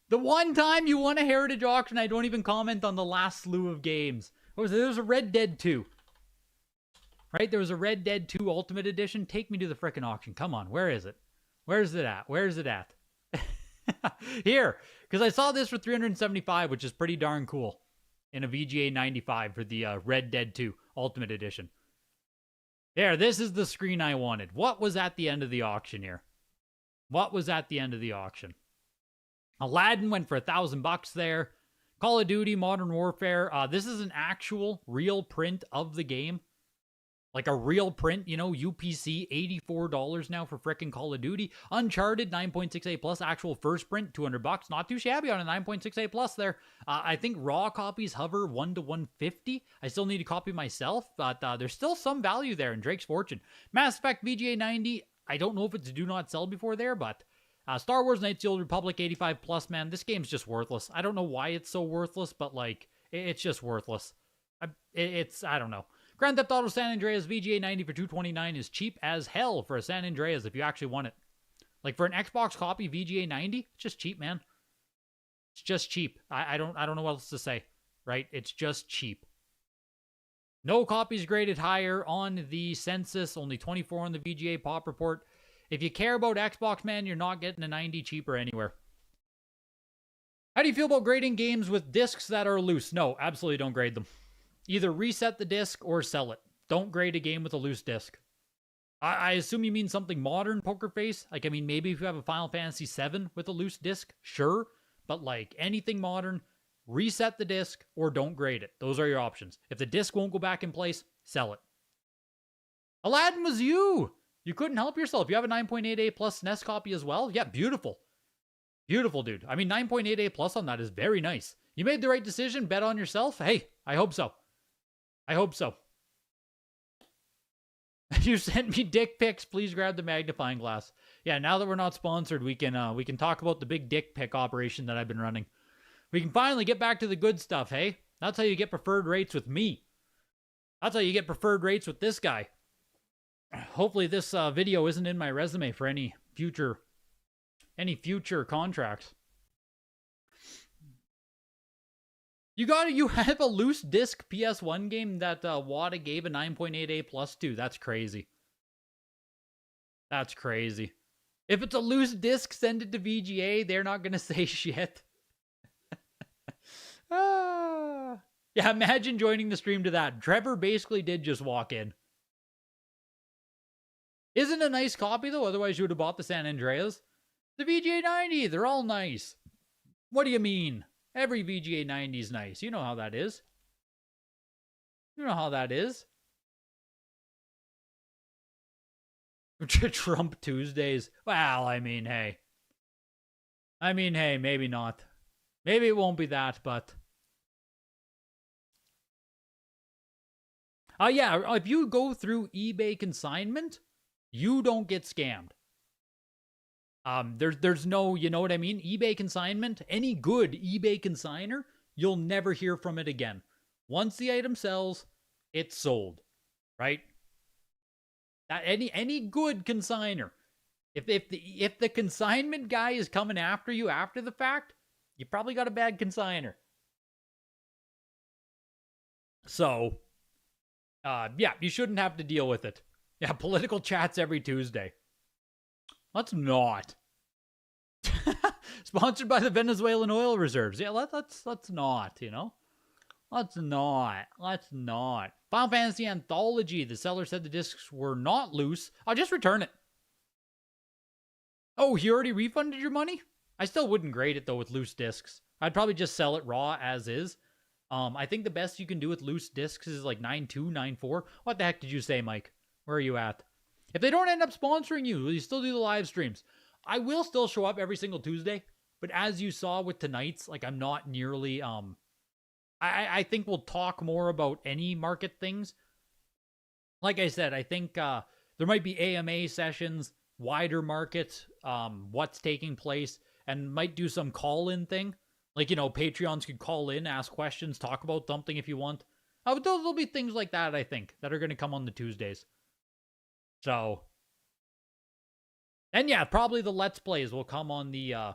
The one time you won a Heritage auction, I don't even comment on the last slew of games. What was it? There was a Red Dead 2. Right? There was a Red Dead 2 Ultimate Edition. Take me to the frickin' auction. Come on. Where is it? Where's it at? Here. Because I saw this for $375, which is pretty darn cool, in a VGA 95 for the Red Dead 2 Ultimate Edition. There, this is the screen I wanted. What was at the end of the auction here? What was at the end of the auction? Aladdin went for $1,000 there. Call of Duty Modern Warfare. This is an actual real print of the game. Like a real print, you know, UPC, $84 now for frickin' Call of Duty. Uncharted, 9.68 plus, actual first print, $200. Not too shabby on a 9.68 plus there. I think raw copies hover 1 to 150. I still need to copy myself, but there's still some value there in Drake's Fortune. Mass Effect VGA 90, I don't know if it's do not sell before there, but Star Wars Knights of the Old Republic 85 plus, man, this game's just worthless. I don't know why it's so worthless, but like, it's just worthless. I don't know. Grand Theft Auto San Andreas VGA 90 for $229 is cheap as hell for a San Andreas if you actually want it. Like for an Xbox copy VGA 90, it's just cheap, man. It's just cheap. I don't know what else to say, right? It's just cheap. No copies graded higher on the census, only 24 on the VGA Pop Report. If you care about Xbox, man, you're not getting a 90 cheaper anywhere. How do you feel about grading games with discs that are loose? No, absolutely don't grade them. Either reset the disc or sell it. Don't grade a game with a loose disc. I assume you mean something modern, Poker Face. Like, I mean, maybe if you have a Final Fantasy VII with a loose disc, sure. But like anything modern, reset the disc or don't grade it. Those are your options. If the disc won't go back in place, sell it. Aladdin was you. You couldn't help yourself. You have a 9.88 plus SNES copy as well. Yeah, beautiful. Beautiful, dude. I mean, 9.88 plus on that is very nice. You made the right decision. Bet on yourself. Hey, I hope so. I hope so. You sent me dick pics. Please grab the magnifying glass. Yeah, now that we're not sponsored, we can talk about the big dick pic operation that I've been running. We can finally get back to the good stuff, hey? That's how you get preferred rates with me. That's how you get preferred rates with this guy. Hopefully this video isn't in my resume for any future contracts. You have a loose disc PS1 game that Wada gave a 9.88 plus to. That's crazy. That's crazy. If it's a loose disc, send it to VGA. They're not going to say shit. Yeah, imagine joining the stream to that. Trevor basically did just walk in. Isn't a nice copy, though? Otherwise, you would have bought the San Andreas. The VGA 90, they're all nice. What do you mean? Every VGA 90 is nice. You know how that is. You know how that is. Trump Tuesdays. Well, I mean, hey. Maybe not. Maybe it won't be that, but... yeah, if you go through eBay consignment, you don't get scammed. There's no, you know what I mean? eBay consignment, any good eBay consigner, you'll never hear from it again. Once the item sells, it's sold, right? Any good consigner, if the consignment guy is coming after you after the fact, you probably got a bad consigner. So, yeah, you shouldn't have to deal with it. Yeah, political chats every Tuesday. Let's not. Sponsored by the Venezuelan oil reserves. Yeah, let's not, you know? Let's not. Final Fantasy Anthology. The seller said the discs were not loose. I'll just return it. Oh, he already refunded your money? I still wouldn't grade it, though, with loose discs. I'd probably just sell it raw as is. I think the best you can do with loose discs is like 9.2, 9.4. What the heck did you say, Mike? Where are you at? If they don't end up sponsoring you, will you still do the live streams? I will still show up every single Tuesday, but as you saw with tonight's, like I'm not nearly, I think we'll talk more about any market things. Like I said, I think there might be AMA sessions, wider market, what's taking place, and might do some call-in thing. Like, you know, Patreons could call in, ask questions, talk about something if you want. There'll be things like that, I think, that are going to come on the Tuesdays. So, and yeah, probably the Let's Plays will come on the,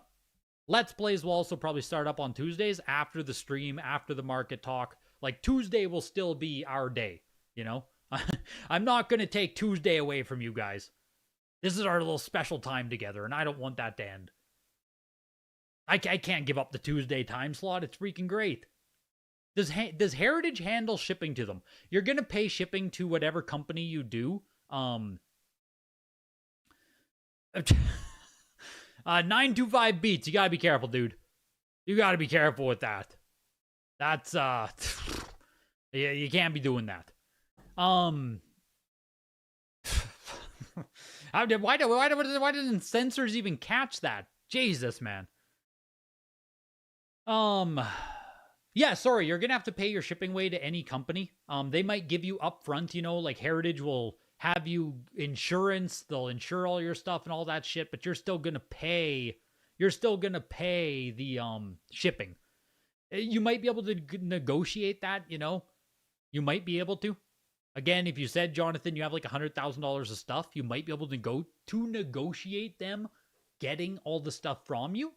Let's Plays will also probably start up on Tuesdays after the stream, after the market talk. Like, Tuesday will still be our day, you know? I'm not going to take Tuesday away from you guys. This is our little special time together, and I don't want that to end. I can't give up the Tuesday time slot. It's freaking great. Does Heritage handle shipping to them? You're going to pay shipping to whatever company you do. 925 beats. You got to be careful, dude. You got to be careful with that. That's, yeah, you can't be doing that. Why didn't censors even catch that? Jesus, man. Yeah, sorry, you're gonna have to pay your shipping way to any company. They might give you upfront, you know, like Heritage will have you insurance, they'll insure all your stuff and all that shit, but you're still gonna pay the shipping. You might be able to negotiate that, you know. You might be able to. Again, if you said, Jonathan, you have like $100,000 of stuff, you might be able to go to negotiate them getting all the stuff from you.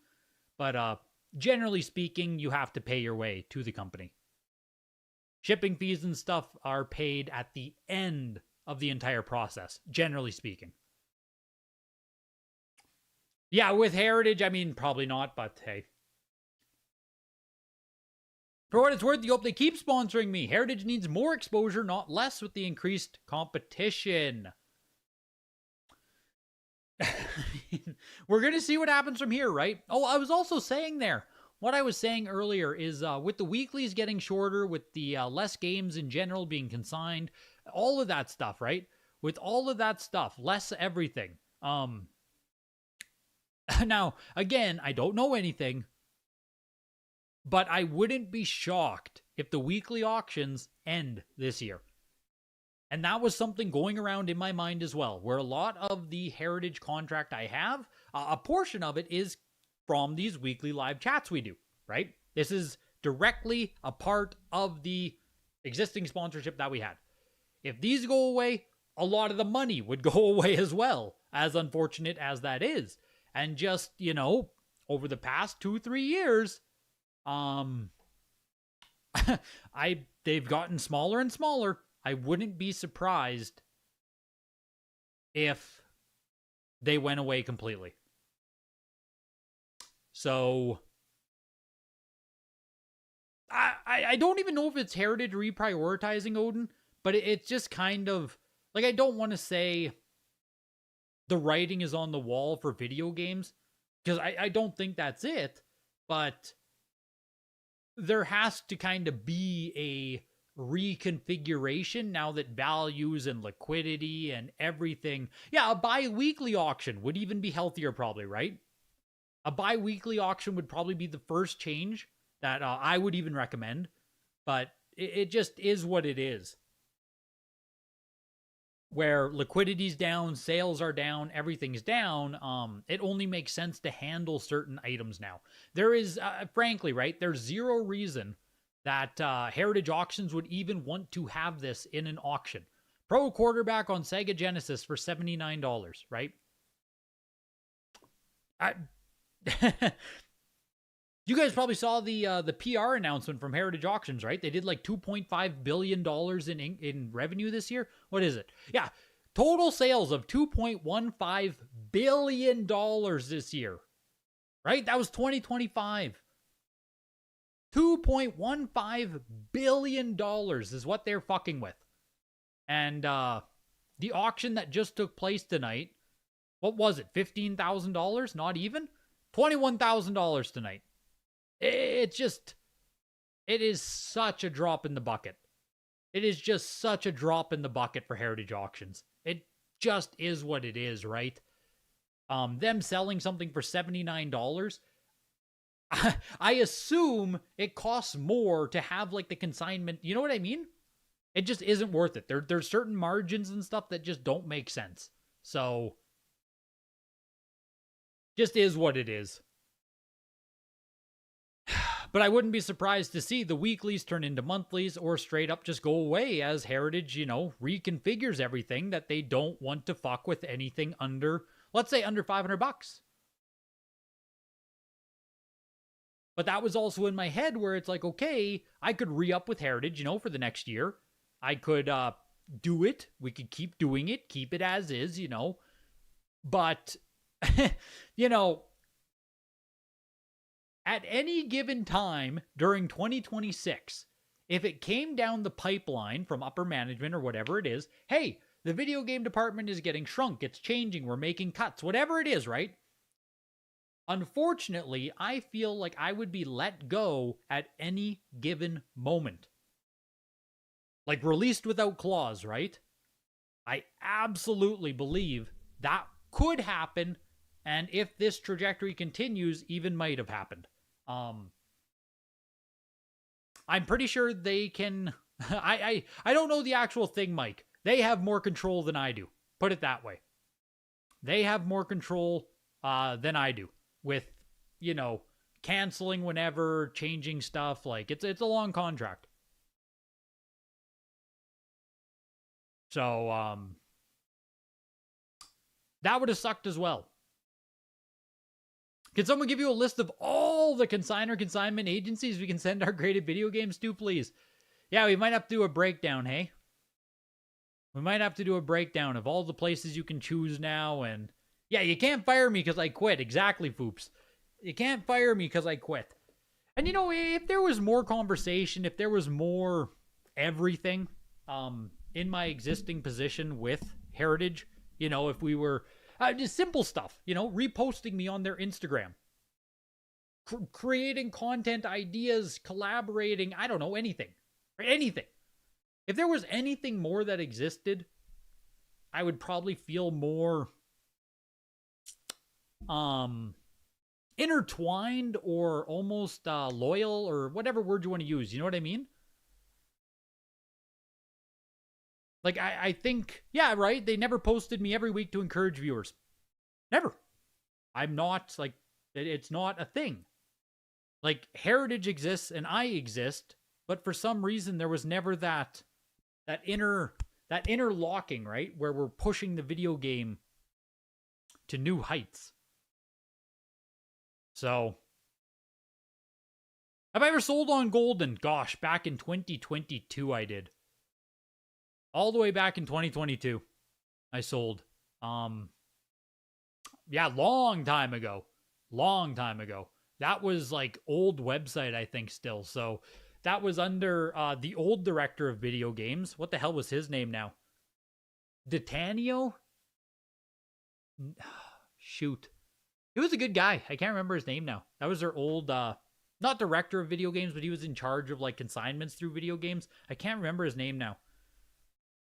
But generally speaking, you have to pay your way to the company. Shipping fees and stuff are paid at the end of the entire process, generally speaking. Yeah, with Heritage, I mean, probably not, but hey. For what it's worth, you hope they keep sponsoring me. Heritage needs more exposure, not less, with the increased competition. We're going to see what happens from here, right? Oh, I was also saying there, what I was saying earlier is with the weeklies getting shorter, with the less games in general being consigned, all of that stuff, right? With all of that stuff, less everything. Now, again, I don't know anything, but I wouldn't be shocked if the weekly auctions end this year. And that was something going around in my mind as well, where a lot of the Heritage contract I have, a portion of it is from these weekly live chats we do, right? This is directly a part of the existing sponsorship that we had. If these go away, a lot of the money would go away as well, as unfortunate as that is. And just, you know, over the past 2-3 years, they've gotten smaller and smaller. I wouldn't be surprised if they went away completely. So I don't even know if it's Heritage reprioritizing, Odin, but it's just kind of like, I don't want to say the writing is on the wall for video games, because I don't think that's it, but there has to kind of be a reconfiguration now that values and liquidity and everything. Yeah, a bi-weekly auction would even be healthier probably, right? A bi-weekly auction would probably be the first change that I would even recommend, but it just is what it is. Where liquidity's down, sales are down, everything's down, it only makes sense to handle certain items now. There is, frankly, right, there's zero reason that Heritage Auctions would even want to have this in an auction. Pro quarterback on Sega Genesis for $79, right? You guys probably saw the PR announcement from Heritage Auctions, right? They did like $2.5 billion in revenue this year. What is it? Yeah, total sales of $2.15 billion this year, right? That was 2025. $2.15 billion is what they're fucking with. And the auction that just took place tonight, what was it? $15,000? Not even? $21,000 tonight. It is such a drop in the bucket. It is just such a drop in the bucket for Heritage Auctions. It just is what it is, right? Them selling something for $79, I assume it costs more to have like the consignment. You know what I mean? It just isn't worth it. There's certain margins and stuff that just don't make sense. So, just is what it is. But I wouldn't be surprised to see the weeklies turn into monthlies or straight up just go away as Heritage, you know, reconfigures everything that they don't want to fuck with anything under, let's say under $500. But that was also in my head where it's like, okay, I could re-up with Heritage, you know, for the next year. I could do it. We could keep doing it, keep it as is, you know. But, you know, At any given time during 2026, if it came down the pipeline from upper management or whatever it is, hey, the video game department is getting shrunk, it's changing, we're making cuts, whatever it is, right? Unfortunately, I feel like I would be let go at any given moment. Like released without clause, right? I absolutely believe that could happen, and if this trajectory continues, even might have happened. I'm pretty sure they can. I don't know the actual thing, Mike. They have more control than I do. Put it that way. They have more control than I do with, you know, canceling whenever, changing stuff. Like it's a long contract. So that would have sucked as well. Can someone give you a list of all the consignment agencies we can send our graded video games to, please? Yeah, we might have to do a breakdown, hey? We might have to do a breakdown of all the places you can choose now, and yeah, you can't fire me because I quit. Exactly, Foops. You can't fire me because I quit. And you know, if there was more conversation, if there was more everything in my existing position with Heritage, you know, if we were... just simple stuff, you know, reposting me on their Instagram. Creating content ideas, collaborating, I don't know, anything. Anything. If there was anything more that existed, I would probably feel more intertwined or almost loyal or whatever word you want to use. You know what I mean? Like, I think, yeah, right? They never posted me every week to encourage viewers. Never. I'm not, like, it's not a thing. Like, Heritage exists and I exist, but for some reason there was never that interlocking, right? Where we're pushing the video game to new heights. So, have I ever sold on Golden? Gosh, back in 2022 I did. All the way back in 2022, I sold. Yeah, long time ago. Long time ago. That was like old website, I think, still. So that was under the old director of video games. What the hell was his name now? Detanio? Shoot. He was a good guy. I can't remember his name now. That was their old, not director of video games, but he was in charge of like consignments through video games. I can't remember his name now.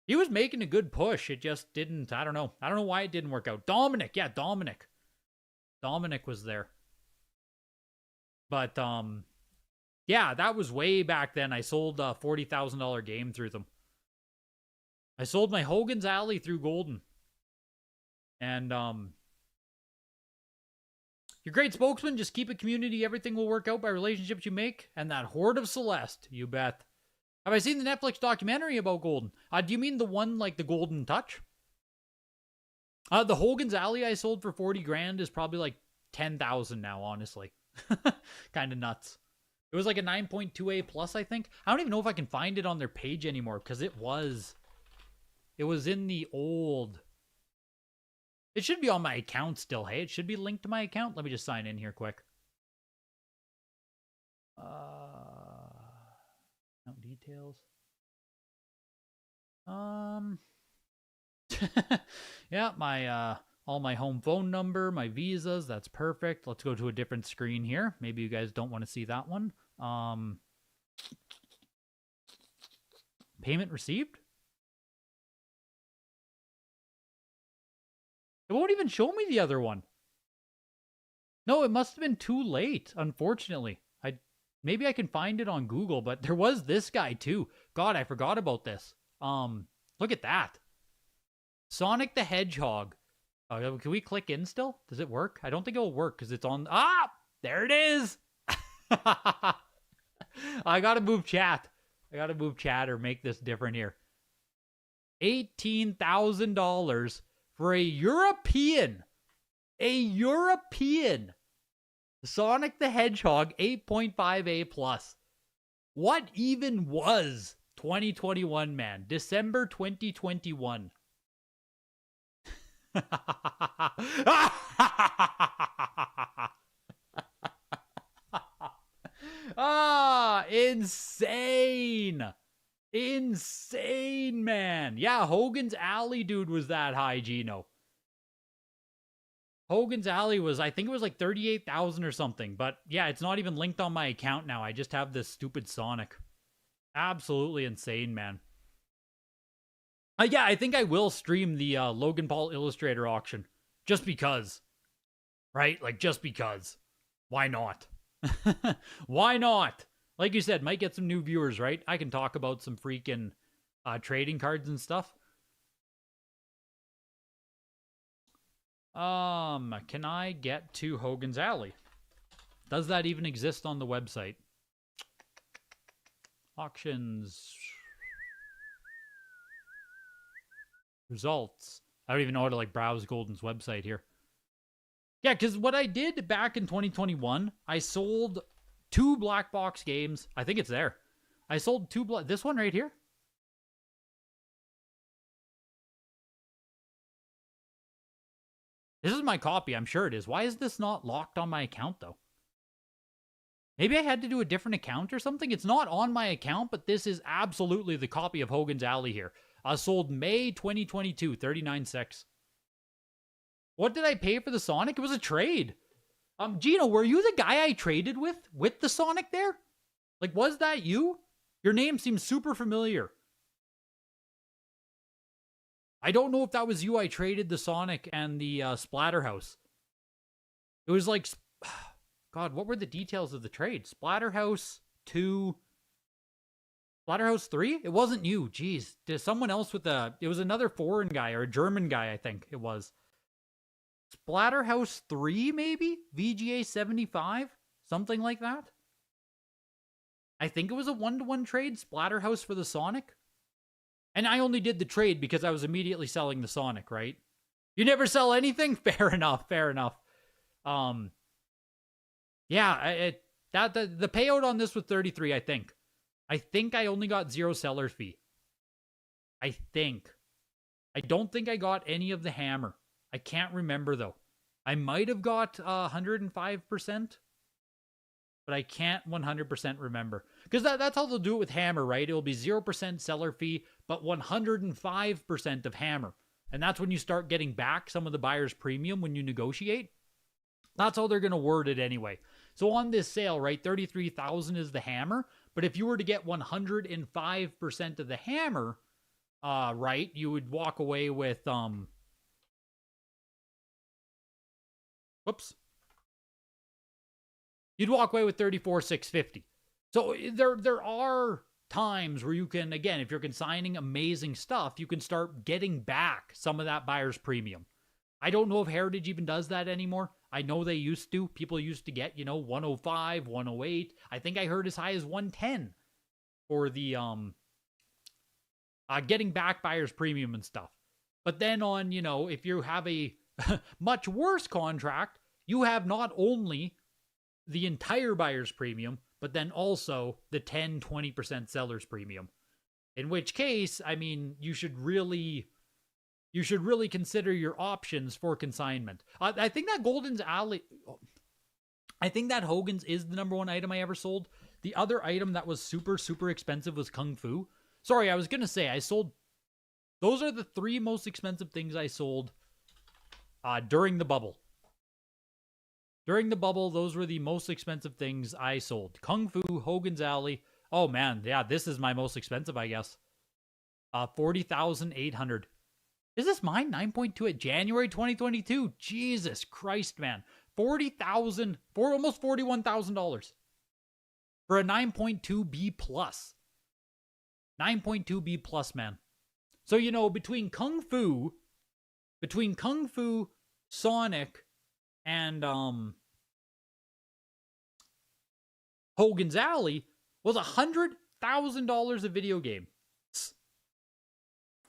He was making a good push. It just didn't, I don't know. I don't know why it didn't work out. Dominic. Yeah, Dominic. Dominic was there. But, yeah, that was way back then. I sold a $40,000 game through them. I sold my Hogan's Alley through Golden. And, you're a great spokesman. Just keep it community. Everything will work out by relationships you make. And that Horde of Celeste, you bet. Have I seen the Netflix documentary about Golden? Do you mean the one like the Golden Touch? The Hogan's Alley I sold for 40 grand is probably like 10,000 now, honestly. Kind of nuts. It was like a 9.2A plus, I think. I don't even know if I can find it on their page anymore because it was in the old. It should be on my account still. Hey, it should be linked to my account. Let me just sign in here quick. Account details. Yeah, my all my home phone number, my visas, that's perfect. Let's go to a different screen here. Maybe you guys don't want to see that one. Payment received? It won't even show me the other one. No, it must have been too late, unfortunately. Maybe I can find it on Google, but there was this guy too. God, I forgot about this. Look at that. Sonic the Hedgehog. Oh, can we click in still? Does it work? I don't think it will work because it's on... Ah! There it is! I gotta move chat. I gotta move chat or make this different here. $18,000 for a European Sonic the Hedgehog 8.5A plus. What even was 2021, man? December 2021. insane. Insane, man. Yeah, Hogan's Alley, dude, was that high, Gino. Hogan's Alley was, I think it was like 38,000 or something. But yeah, it's not even linked on my account now. I just have this stupid Sonic. Absolutely insane, man. Yeah, I think I will stream the Logan Paul Illustrator auction. Just because. Right? Like, just because. Why not? Why not? Like you said, might get some new viewers, right? I can talk about some freaking trading cards and stuff. Can I get to Hogan's Alley? Does that even exist on the website? Auctions. Results. I don't even know how to like browse Golden's website here. Yeah, because what I did back in 2021, I sold 2 black box games. I think it's there. I sold 2 this one right here. This is my copy. I'm sure it is. Why is this not locked on my account, though? Maybe I had to do a different account or something. It's not on my account, but this is absolutely the copy of Hogan's Alley here. Sold May 2022, 39.6. What did I pay for the Sonic? It was a trade. Gino, were you the guy I traded with the Sonic there? Like, was that you? Your name seems super familiar. I don't know if that was you I traded the Sonic and the Splatterhouse. It was like, God, what were the details of the trade? Splatterhouse 2, Splatterhouse 3? It wasn't you. Jeez. There's someone else with it was another foreign guy or a German guy, I think it was. Splatterhouse 3, maybe? VGA 75? Something like that? I think it was a 1-to-1 trade. Splatterhouse for the Sonic. And I only did the trade because I was immediately selling the Sonic, right? You never sell anything? Fair enough, fair enough. Yeah, the payout on this was 33, I think. I think I only got 0 seller fee. I think. I don't think I got any of the hammer. I can't remember, though. I might have got 105%, but I can't 100% remember. Because that's how they'll do it with hammer, right? It'll be 0% seller fee, but 105% of hammer. And that's when you start getting back some of the buyer's premium when you negotiate. That's how they're going to word it anyway. So on this sale, right, 33,000 is the hammer. But if you were to get 105% of the hammer, right, you would walk away with, whoops. You'd walk away with 34,650. So there are times where you can, again, if you're consigning amazing stuff, you can start getting back some of that buyer's premium. I don't know if Heritage even does that anymore. I know they used to. People used to get, 105, 108. I think I heard as high as 110 for the getting back buyer's premium and stuff. But then on, if you have a much worse contract, you have not only the entire buyer's premium, but then also the 10-20% seller's premium. In which case, I mean, you should really consider your options for consignment. I think that Golden's Alley, I think that Hogan's is the #1 item I ever sold. The other item that was super, super expensive was Kung Fu. Sorry, I was going to say I sold, those are the 3 most expensive things I sold during the bubble. During the bubble, those were the most expensive things I sold. Kung Fu, Hogan's Alley. Oh man, yeah, this is my most expensive, I guess. 40,800. Is this mine? 9.2 at January 2022. Jesus Christ, man. 40,000 for almost $41,000 for a 9.2 B plus. 9.2 B plus, man. So, between Kung Fu, Sonic, and Hogan's Alley was $100,000 a video game.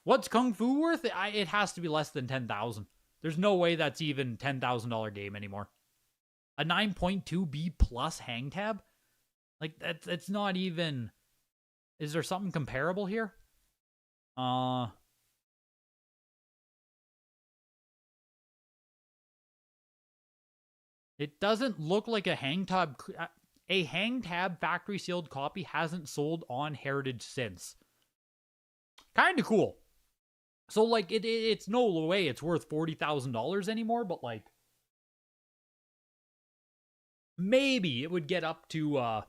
What's Kung Fu worth? It has to be less than $10,000. There's no way that's even $10,000 game anymore. A 9.2 B plus hang tab? Like, that's not even... Is there something comparable here? It doesn't look like a hang tab. a hang tab factory sealed copy hasn't sold on Heritage since. Kind of cool. So, like, it's no way it's worth $40,000 anymore, but, like, maybe it would get up to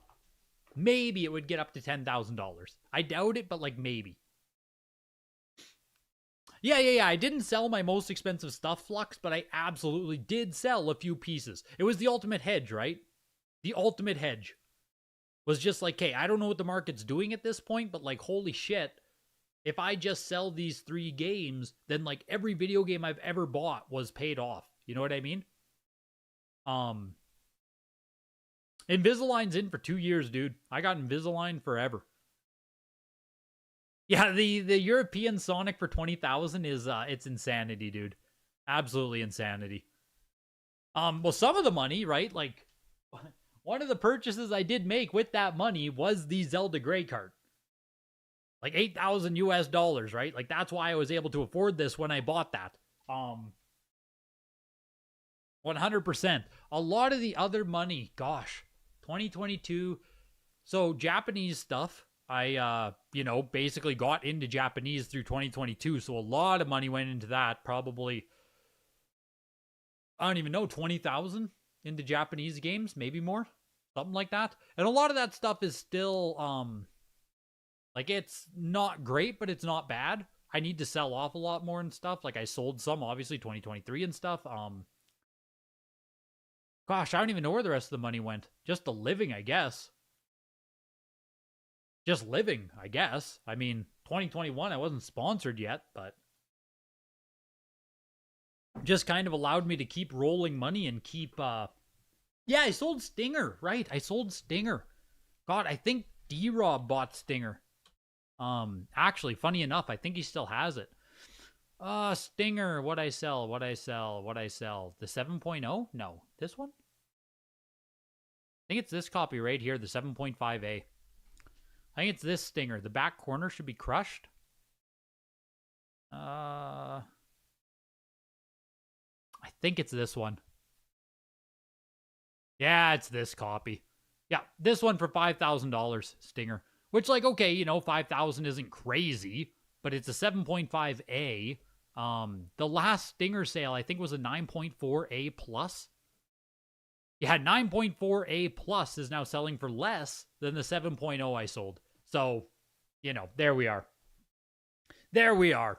$10,000. I doubt it, but, like, maybe. Yeah. I didn't sell my most expensive stuff, Flux, but I absolutely did sell a few pieces. It was the ultimate hedge, right? The ultimate hedge was just like, hey, I don't know what the market's doing at this point, but, like, holy shit. If I just sell these 3 games, then, like, every video game I've ever bought was paid off. You know what I mean? Invisalign's in for 2 years, dude. I got Invisalign forever. Yeah, the European Sonic for 20,000 is, it's insanity, dude. Absolutely insanity. Well, some of the money, right? Like, one of the purchases I did make with that money was the Zelda Grey card. Like $8,000 US, right? Like, that's why I was able to afford this when I bought that. 100%. A lot of the other money, gosh, 2022. So Japanese stuff, I, basically got into Japanese through 2022. So a lot of money went into that. Probably, I don't even know, 20,000 into Japanese games, maybe more, something like that. And a lot of that stuff is still, like, it's not great, but it's not bad. I need to sell off a lot more and stuff. Like, I sold some, obviously, 2023 and stuff. Gosh, I don't even know where the rest of the money went. Just the living, I guess. Just living, I guess. I mean, 2021, I wasn't sponsored yet, but just kind of allowed me to keep rolling money and keep, yeah, I sold Stinger, right? I sold Stinger. God, I think D-Rob bought Stinger. Actually, funny enough, I think he still has it. Stinger, what'd I sell? The 7.0? No, this one? I think it's this copy right here, the 7.5A. I think it's this Stinger. The back corner should be crushed. I think it's this one. Yeah, it's this copy. Yeah, this one for $5,000, Stinger. Which, like, okay, 5,000 isn't crazy, but it's a 7.5A. The last Stinger sale, I think, was a 9.4A plus. Yeah, 9.4A plus is now selling for less than the 7.0 I sold. So, there we are. There we are.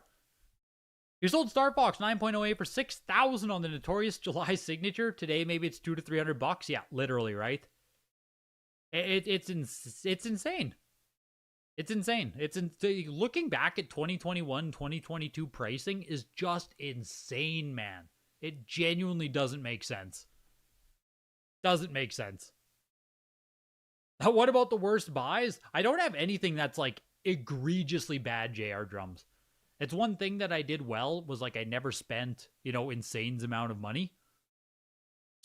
You sold Star Fox 9.0A for $6,000 on the Notorious July signature. Today, maybe it's $200 to $300. Yeah, literally, right? It's insane. It's insane. Looking back at 2021, 2022 pricing is just insane, man. It genuinely doesn't make sense. Doesn't make sense. What about the worst buys? I don't have anything that's, like, egregiously bad JR drums. It's one thing that I did well was, like, I never spent, insane amount of money.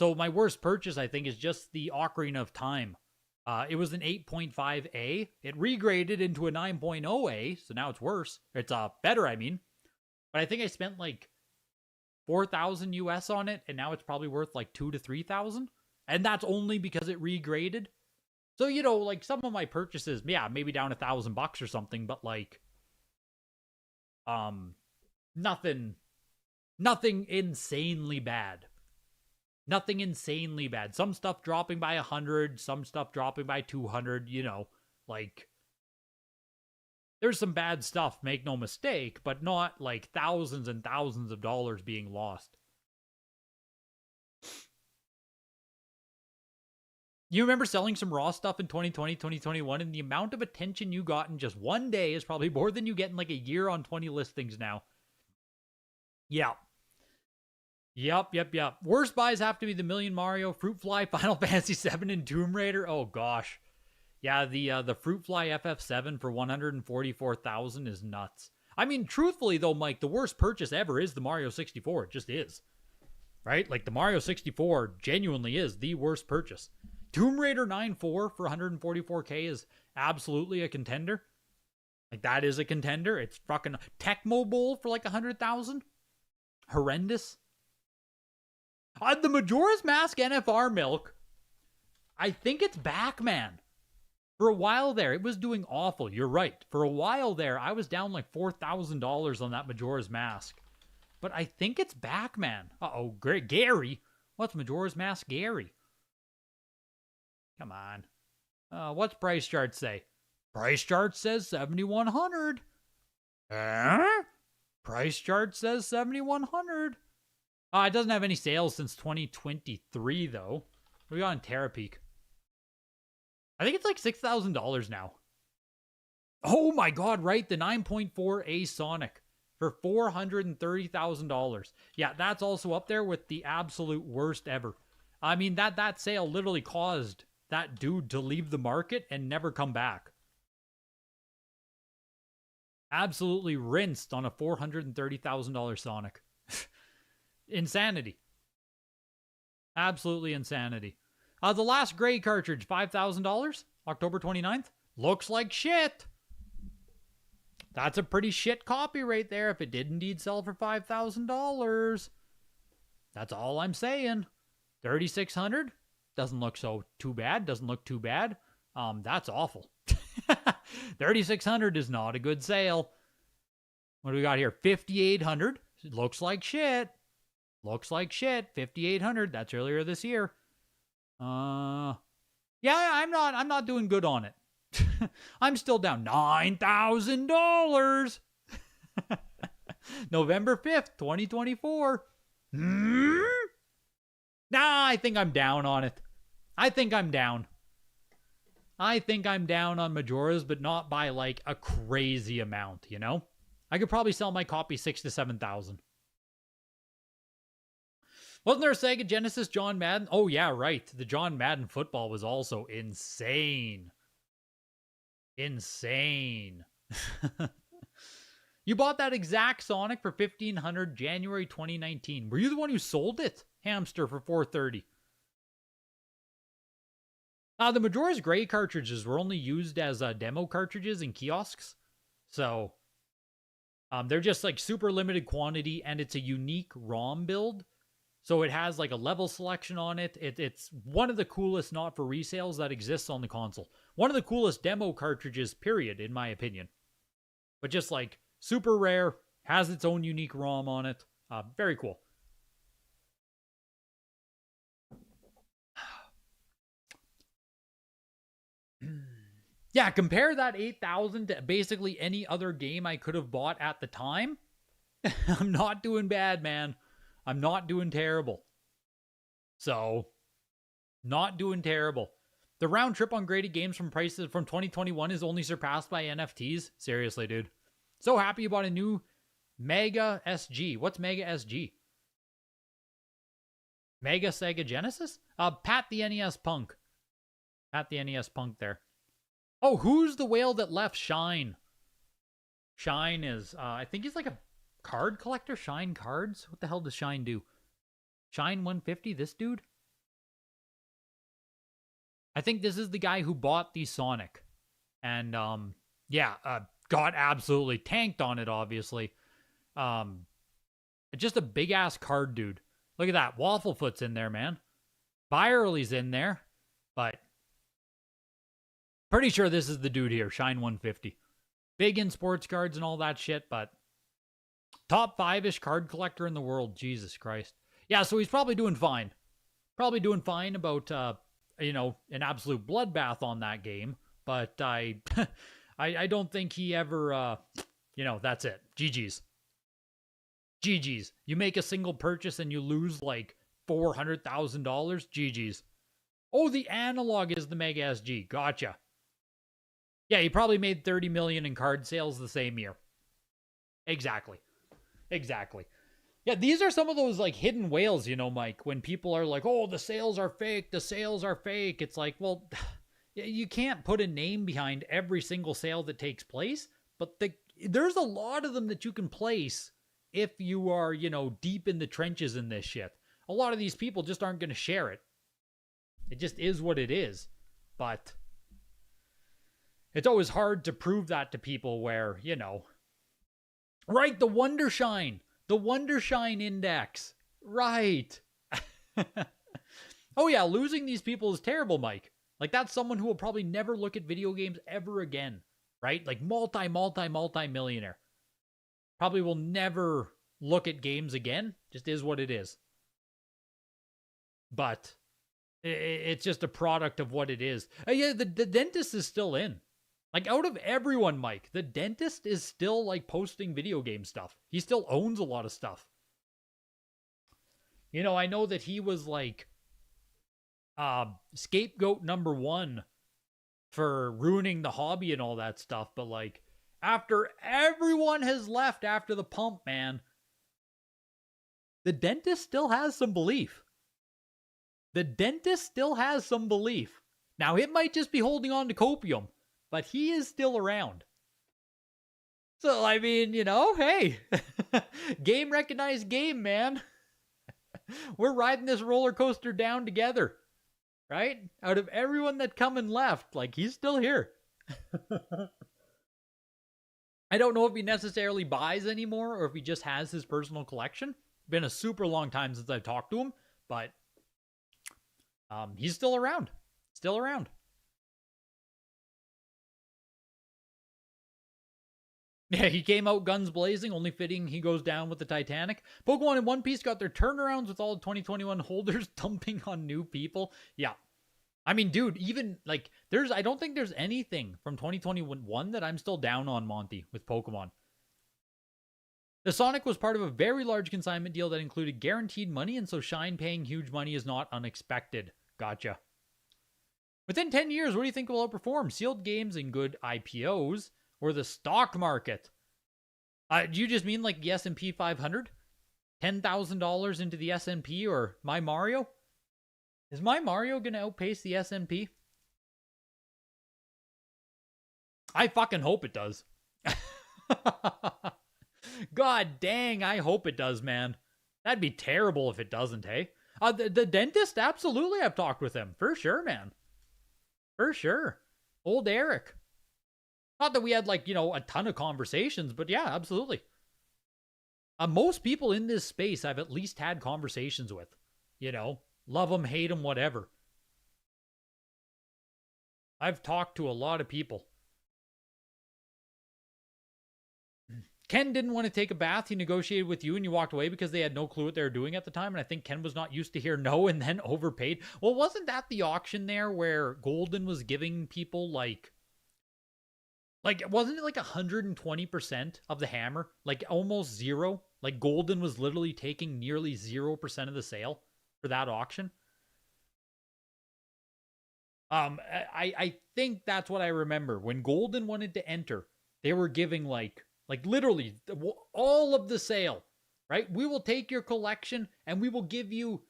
So my worst purchase, I think, is just the Ocarina of Time. It was an 8.5A. It regraded into a 9.0A, so now it's worse. It's better, I mean. But I think I spent like 4,000 US on it, and now it's probably worth like 2,000 to 3,000. And that's only because it regraded. So, like some of my purchases, yeah, maybe down $1,000 or something, but like, nothing insanely bad. Nothing insanely bad. Some stuff dropping by 100, some stuff dropping by 200, like, there's some bad stuff, make no mistake, but not like thousands and thousands of dollars being lost. You remember selling some raw stuff in 2020, 2021, and the amount of attention you got in just one day is probably more than you get in like a year on 20 listings now. Yeah. Yep. Worst buys have to be the Million Mario, Fruit Fly, Final Fantasy VII, and Tomb Raider. Oh gosh. Yeah, the Fruit Fly FF7 for $144,000 is nuts. I mean, truthfully though, Mike, the worst purchase ever is the Mario 64. It just is. Right? Like, the Mario 64 genuinely is the worst purchase. Tomb Raider 9.4 for $144K is absolutely a contender. Like, that is a contender. It's fucking Tecmo Bowl for like $100,000. Horrendous. The Majora's Mask NFR milk. I think it's back, man. For a while there, it was doing awful. You're right. For a while there, I was down like $4,000 on that Majora's Mask. But I think it's back, man. Uh-oh, great. Gary? What's Majora's Mask Gary? Come on. What's price chart say? Price chart says 7,100. Price chart says 7,100. It doesn't have any sales since 2023, though. What do we got on Terrapeak? I think it's like $6,000 now. Oh my god, right? The 9.4A Sonic for $430,000. Yeah, that's also up there with the absolute worst ever. I mean, that sale literally caused that dude to leave the market and never come back. Absolutely rinsed on a $430,000 Sonic. Insanity. Absolutely insanity. The last gray cartridge, $5,000, October 29th. Looks like shit. That's a pretty shit copy right there if it did indeed sell for $5,000. That's all I'm saying. 3,600 doesn't look too bad. Doesn't look too bad. That's awful. 3,600 is not a good sale. What do we got here? 5,800. It looks like shit. Looks like shit. 5,800. That's earlier this year. Yeah, I'm not doing good on it. I'm still down $9,000. November 5th, 2024. Nah, I think I'm down on it. I think I'm down on Majora's, but not by like a crazy amount, you know? I could probably sell my copy 6,000 to 7,000. Wasn't there a Sega Genesis John Madden? Oh, yeah, right. The John Madden football was also insane. Insane. You bought that exact Sonic for $1,500 January 2019. Were you the one who sold it? Hamster for $430. The Majora's Gray cartridges were only used as demo cartridges in kiosks. So, they're just like super limited quantity, and it's a unique ROM build. So it has like a level selection on it. It's one of the coolest not for resales that exists on the console. One of the coolest demo cartridges, period, in my opinion. But just like super rare, has its own unique ROM on it. Very cool. Yeah, compare that 8,000 to basically any other game I could have bought at the time. I'm not doing bad, man. I'm not doing terrible. So, not doing terrible. The round trip on graded games from prices from 2021 is only surpassed by NFTs. Seriously, dude. So happy you bought a new Mega SG. What's Mega SG? Mega Sega Genesis? Pat the NES Punk. Pat the NES Punk there. Oh, who's the whale that left? Shine. Shine is, I think he's like a card collector. Shine cards? What the hell does Shine do? Shine 150, this dude? I think this is the guy who bought the Sonic. And, yeah, got absolutely tanked on it, obviously. Just a big-ass card dude. Look at that. Wafflefoot's in there, man. Byerly's in there. But pretty sure this is the dude here, Shine 150. Big in sports cards and all that shit, but top 5-ish card collector in the world. Jesus Christ. Yeah, so he's probably doing fine. Probably doing fine about, you know, an absolute bloodbath on that game. But I don't think he ever, you know, that's it. GG's. GG's. You make a single purchase and you lose like $400,000. GG's. Oh, the analog is the Mega SG. Gotcha. Yeah, he probably made $30 million in card sales the same year. Exactly. Exactly. Yeah, these are some of those like hidden whales, you know, Mike, when people are like, oh, the sales are fake. The sales are fake. It's like, well, you can't put a name behind every single sale that takes place, but there's a lot of them that you can place if you are, you know, deep in the trenches in this shit. A lot of these people just aren't going to share it. It just is what it is. But it's always hard to prove that to people where, you know, right, the Wondershine Index. Right. Oh yeah, losing these people is terrible, Mike. Like, that's someone who will probably never look at video games ever again, right? Like, multi-millionaire. Probably will never look at games again. Just is what it is. But it's just a product of what it is. Yeah, the dentist is still in. Like, out of everyone, Mike, the dentist is still, like, posting video game stuff. He still owns a lot of stuff. You know, I know that he was, like, scapegoat number one for ruining the hobby and all that stuff, but, like, after everyone has left after the pump, man, the dentist still has some belief. The dentist still has some belief. Now, it might just be holding on to copium, but he is still around. So, I mean, you know, hey, game recognized game, man. We're riding this roller coaster down together, right? Out of everyone that come and left, like, he's still here. I don't know if he necessarily buys anymore or if he just has his personal collection. Been a super long time since I've talked to him, but he's still around. Still around. Yeah, he came out guns blazing, only fitting he goes down with the Titanic. Pokemon and One Piece got their turnarounds with all 2021 holders dumping on new people. Yeah. I mean, dude, even, like, I don't think there's anything from 2021 that I'm still down on, Monty, with Pokemon. The Sonic was part of a very large consignment deal that included guaranteed money, and so Shine paying huge money is not unexpected. Gotcha. Within 10 years, what do you think will outperform? Sealed games and good IPOs, or the stock market? Do you just mean like the S&P 500? $10,000 into the S&P or My Mario? Is My Mario going to outpace the S&P? I fucking hope it does. God dang, I hope it does, man. That'd be terrible if it doesn't, hey? The dentist, absolutely, I've talked with him. For sure, man. For sure. Old Eric. Not that we had, like, you know, a ton of conversations, but yeah, absolutely. Most people in this space I've at least had conversations with. You know, love them, hate them, whatever. I've talked to a lot of people. Ken didn't want to take a bath. He negotiated with you and you walked away because they had no clue what they were doing at the time. And I think Ken was not used to hear no and then overpaid. Well, wasn't that the auction there where Golden was giving people like wasn't it like 120% of the hammer? Like almost zero? Like Golden was literally taking nearly 0% of the sale for that auction. I think that's what I remember. When Golden wanted to enter, they were giving like literally all of the sale, right? We will take your collection and we will give you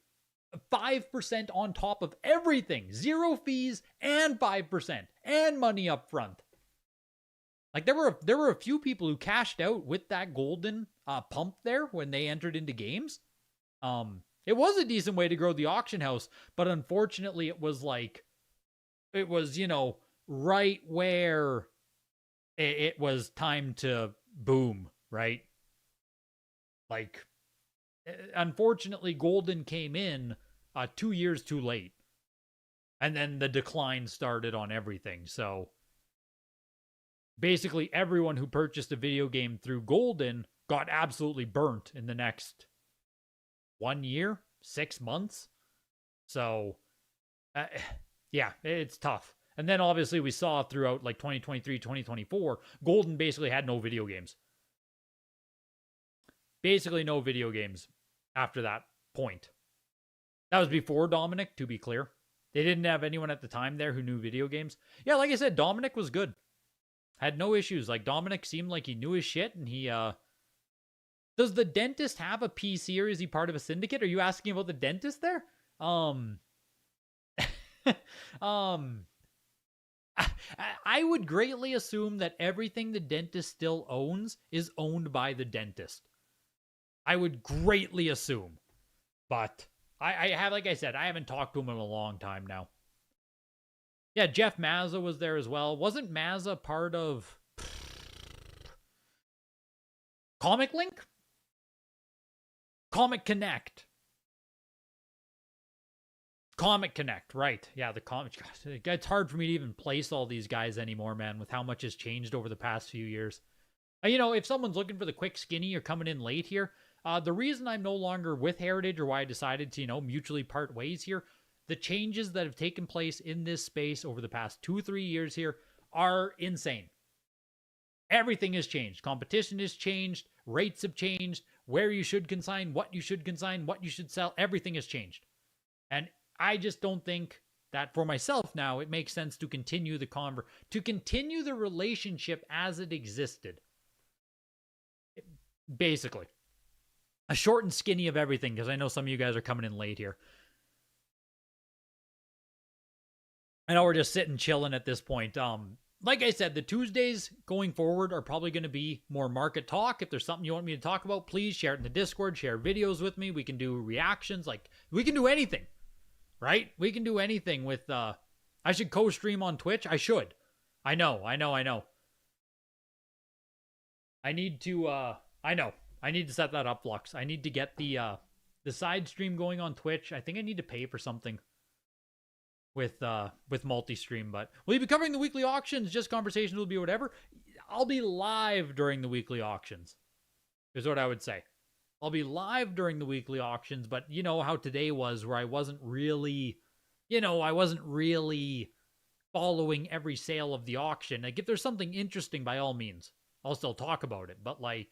5% on top of everything. 0 fees and 5% and money up front. Like there were a few people who cashed out with that Golden pump there when they entered into games. It was a decent way to grow the auction house, but unfortunately it was, you know, right where it was time to boom, right? Like, unfortunately, Golden came in 2 years too late. And then the decline started on everything. So, basically, everyone who purchased a video game through Golden got absolutely burnt in the next 1 year, 6 months. So, yeah, it's tough. And then obviously we saw throughout like 2023, 2024, Golden basically had no video games. Basically no video games after that point. That was before Dominic, to be clear. They didn't have anyone at the time there who knew video games. Yeah, like I said, Dominic was good. Had no issues. Like Dominic seemed like he knew his shit and he, Does the dentist have a PC or is he part of a syndicate? Are you asking about the dentist there? I would greatly assume that everything the dentist still owns is owned by the dentist. I would greatly assume. But I have, like I said, I haven't talked to him in a long time now. Yeah, Jeff Mazza was there as well. Wasn't Mazza part of Comic Link? Comic Connect. Comic Connect, right. Yeah, the comic. God, it's hard for me to even place all these guys anymore, man, with how much has changed over the past few years. If someone's looking for the quick skinny or coming in late here, the reason I'm no longer with Heritage or why I decided to, mutually part ways here, the changes that have taken place in this space over the past 2-3 years here are insane. Everything has changed. Competition has changed. Rates have changed. Where you should consign, what you should consign, what you should sell, everything has changed. And I just don't think that for myself now, it makes sense to continue the relationship as it existed. Basically. A short and skinny of everything, because I know some of you guys are coming in late here. I know we're just sitting chilling at this point. Like I said, the Tuesdays going forward are probably going to be more market talk. If there's something you want me to talk about, please share it in the Discord, share videos with me. We can do reactions. We can do anything. Right? We can do anything with, I should co-stream on Twitch. I should. I know. I need to, I need to set that up, Flux. I need to get the side stream going on Twitch. I think I need to pay for something with multi-stream, but will you be covering the weekly auctions? Just conversations will be whatever. I'll be live during the weekly auctions, is what I would say. I'll be live during the weekly auctions, but you know how today was, where I wasn't really following every sale of the auction. Like, if there's something interesting, by all means, I'll still talk about it. But what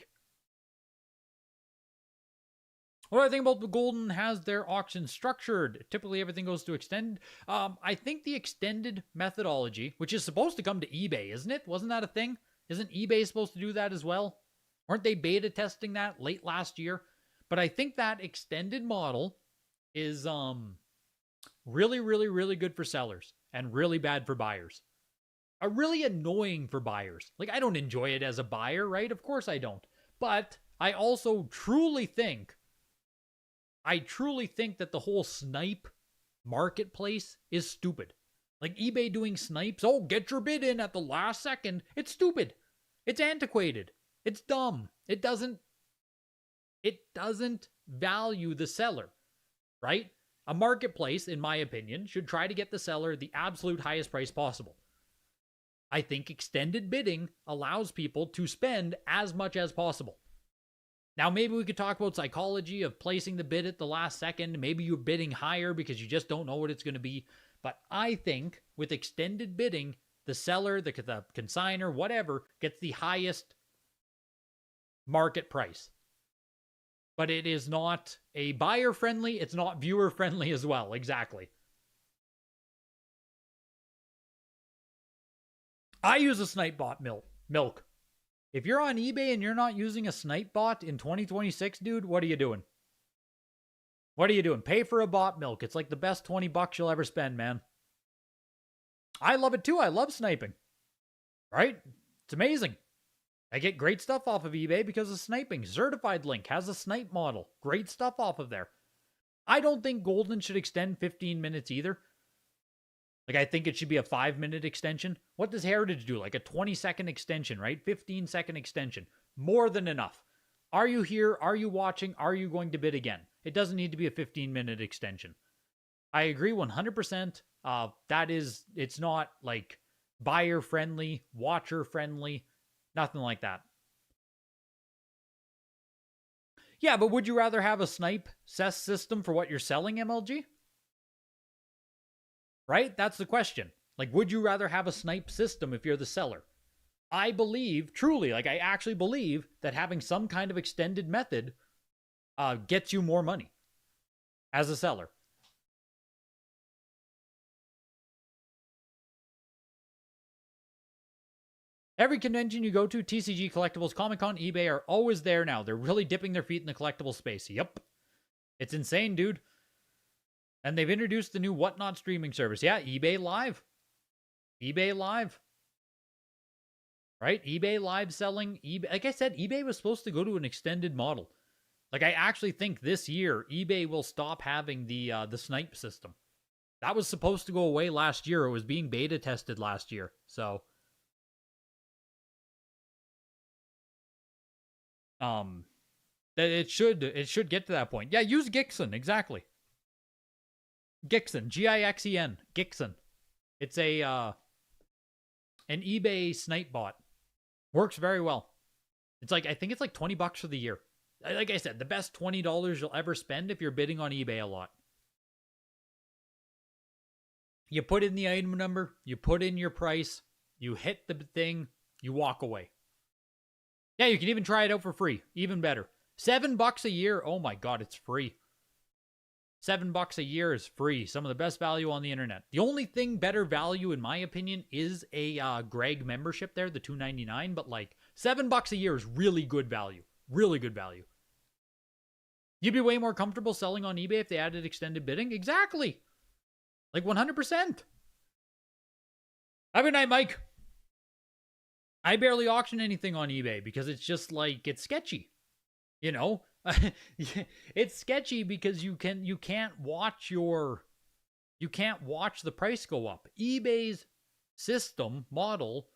do I think about the Golden has their auction structured? Typically, everything goes to extend. I think the extended methodology, which is supposed to come to eBay, isn't it? Wasn't that a thing? Isn't eBay supposed to do that as well? Weren't they beta testing that late last year? But I think that extended model is really, really, really good for sellers and really bad for buyers. Really annoying for buyers. I don't enjoy it as a buyer, right? Of course I don't. But I also truly think that the whole snipe marketplace is stupid. eBay doing snipes, get your bid in at the last second. It's stupid. It's antiquated. It's dumb. It doesn't value the seller, right? A marketplace, in my opinion, should try to get the seller the absolute highest price possible. I think extended bidding allows people to spend as much as possible. Now, maybe we could talk about psychology of placing the bid at the last second. Maybe you're bidding higher because you just don't know what it's going to be. But I think with extended bidding, the seller, the consigner, whatever, gets the highest market price. But it is not a buyer friendly, it's not viewer friendly as well. Exactly. I use a snipe bot milk. If you're on eBay and you're not using a snipe bot in 2026, dude, what are you doing? What are you doing? Pay for a bot milk. It's like the best $20 you'll ever spend, man. I love it too. I love sniping. Right? It's amazing. I get great stuff off of eBay because of sniping. Certified Link has a snipe model. Great stuff off of there. I don't think Golden should extend 15 minutes either. I think it should be a 5-minute extension. What does Heritage do? A 20-second extension, right? 15-second extension. More than enough. Are you here? Are you watching? Are you going to bid again? It doesn't need to be a 15-minute extension. I agree 100%. It's not buyer-friendly, watcher-friendly, nothing like that. Yeah, but would you rather have a snipe cess system for what you're selling, MLG? Right? That's the question. Would you rather have a snipe system if you're the seller? I believe, truly, I actually believe that having some kind of extended method gets you more money as a seller. Every convention you go to, TCG, Collectibles, Comic-Con, eBay are always there now. They're really dipping their feet in the collectible space. Yep. It's insane, dude. And they've introduced the new Whatnot streaming service. Yeah, eBay Live. eBay Live. Right? eBay Live selling. eBay, like I said, eBay was supposed to go to an extended model. I actually think this year, eBay will stop having the snipe system. That was supposed to go away last year. It was being beta tested last year. So... it should get to that point. Yeah, use Gixon, exactly. Gixen, Gixen, Gixen. It's a an eBay snipe bot. Works very well. It's like, I think it's like $20 for the year. Like I said, the best $20 you'll ever spend if you're bidding on eBay a lot. You put in the item number, you put in your price, you hit the thing, you walk away. Yeah, you can even try it out for free. Even better. $7 a year. Oh my God, it's free. $7 a year is free. Some of the best value on the internet. The only thing better value, in my opinion, is a Greg membership there, the $2.99. But like $7 a year is really good value. Really good value. You'd be way more comfortable selling on eBay if they added extended bidding. Exactly. Like 100%. Have a good night, Mike. I barely auction anything on eBay because it's just like, it's sketchy. You know? It's sketchy because you can't watch the price go up. eBay's system model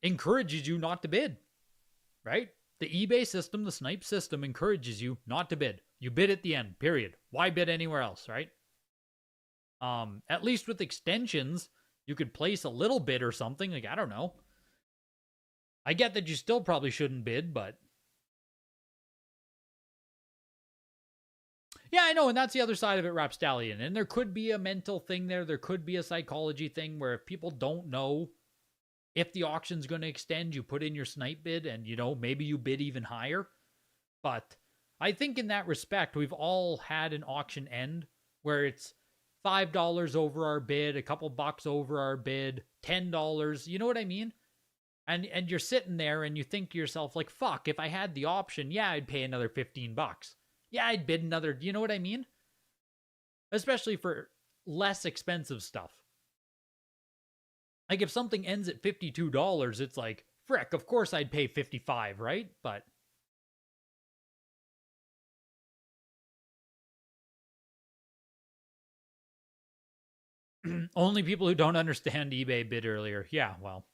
encourages you not to bid. Right? The eBay system, the snipe system, encourages you not to bid. You bid at the end, period. Why bid anywhere else, right? At least with extensions, you could place a little bid or something. Like, I don't know. I get that you still probably shouldn't bid, but... Yeah, I know, and that's the other side of it, Rapstallion. And there could be a mental thing there. There could be a psychology thing where if people don't know if the auction's going to extend, you put in your snipe bid and, you know, maybe you bid even higher. But I think in that respect, we've all had an auction end where it's $5 over our bid, a couple bucks over our bid, $10. You know what I mean? And you're sitting there and you think to yourself, like, fuck, if I had the option, yeah, I'd pay another $15. Yeah, I'd bid another, you know what I mean? Especially for less expensive stuff. Like if something ends at $52, it's like, frick, of course I'd pay $55, right? But only people who don't understand eBay bid earlier. Yeah, well.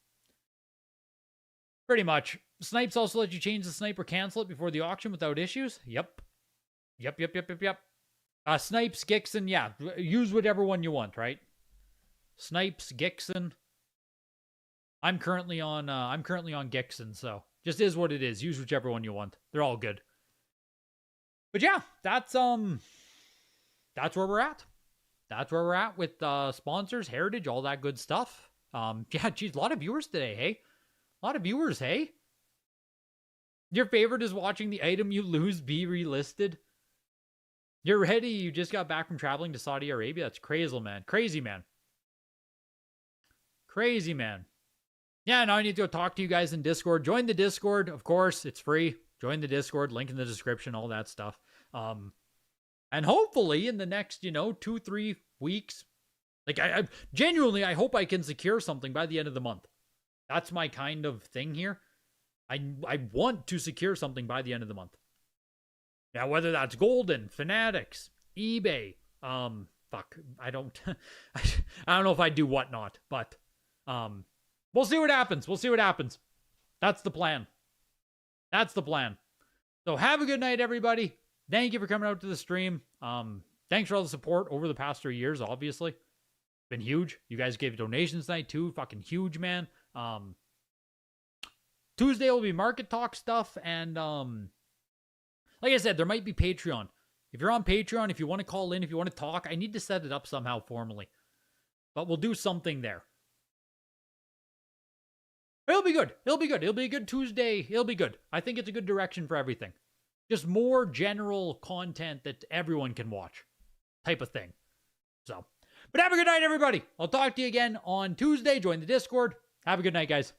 Pretty much. Snipes also let you change the snipe or cancel it before the auction without issues. Yep. Snipes, Gixen, yeah. Use whatever one you want, right? Snipes, Gixen. I'm currently on Gixen, so just is what it is. Use whichever one you want. They're all good. But yeah, that's where we're at. That's where we're at with sponsors, heritage, all that good stuff. Yeah, geez, a lot of viewers today, hey? A lot of viewers, hey? Your favorite is watching the item you lose be relisted. You're ready. You just got back from traveling to Saudi Arabia. That's crazy, man. Crazy, man. Crazy, man. Yeah, now I need to go talk to you guys in Discord. Join the Discord. Of course, it's free. Join the Discord. Link in the description. All that stuff. And hopefully in the next, 2-3 weeks, like I genuinely, I hope I can secure something by the end of the month. That's my kind of thing here. I want to secure something by the end of the month. Now, whether that's Golden, Fanatics, eBay, fuck, I don't know if I do whatnot, but, we'll see what happens. We'll see what happens. That's the plan. That's the plan. So have a good night, everybody. Thank you for coming out to the stream. Thanks for all the support over the past 3 years, obviously. Been huge. You guys gave donations tonight, too. Fucking huge, man. Tuesday will be market talk stuff, and, like I said, there might be Patreon. If you're on Patreon, if you want to call in, if you want to talk, I need to set it up somehow formally. But we'll do something there. It'll be good. It'll be good. It'll be a good Tuesday. It'll be good. I think it's a good direction for everything. Just more general content that everyone can watch. Type of thing. So, but have a good night, everybody. I'll talk to you again on Tuesday. Join the Discord. Have a good night, guys.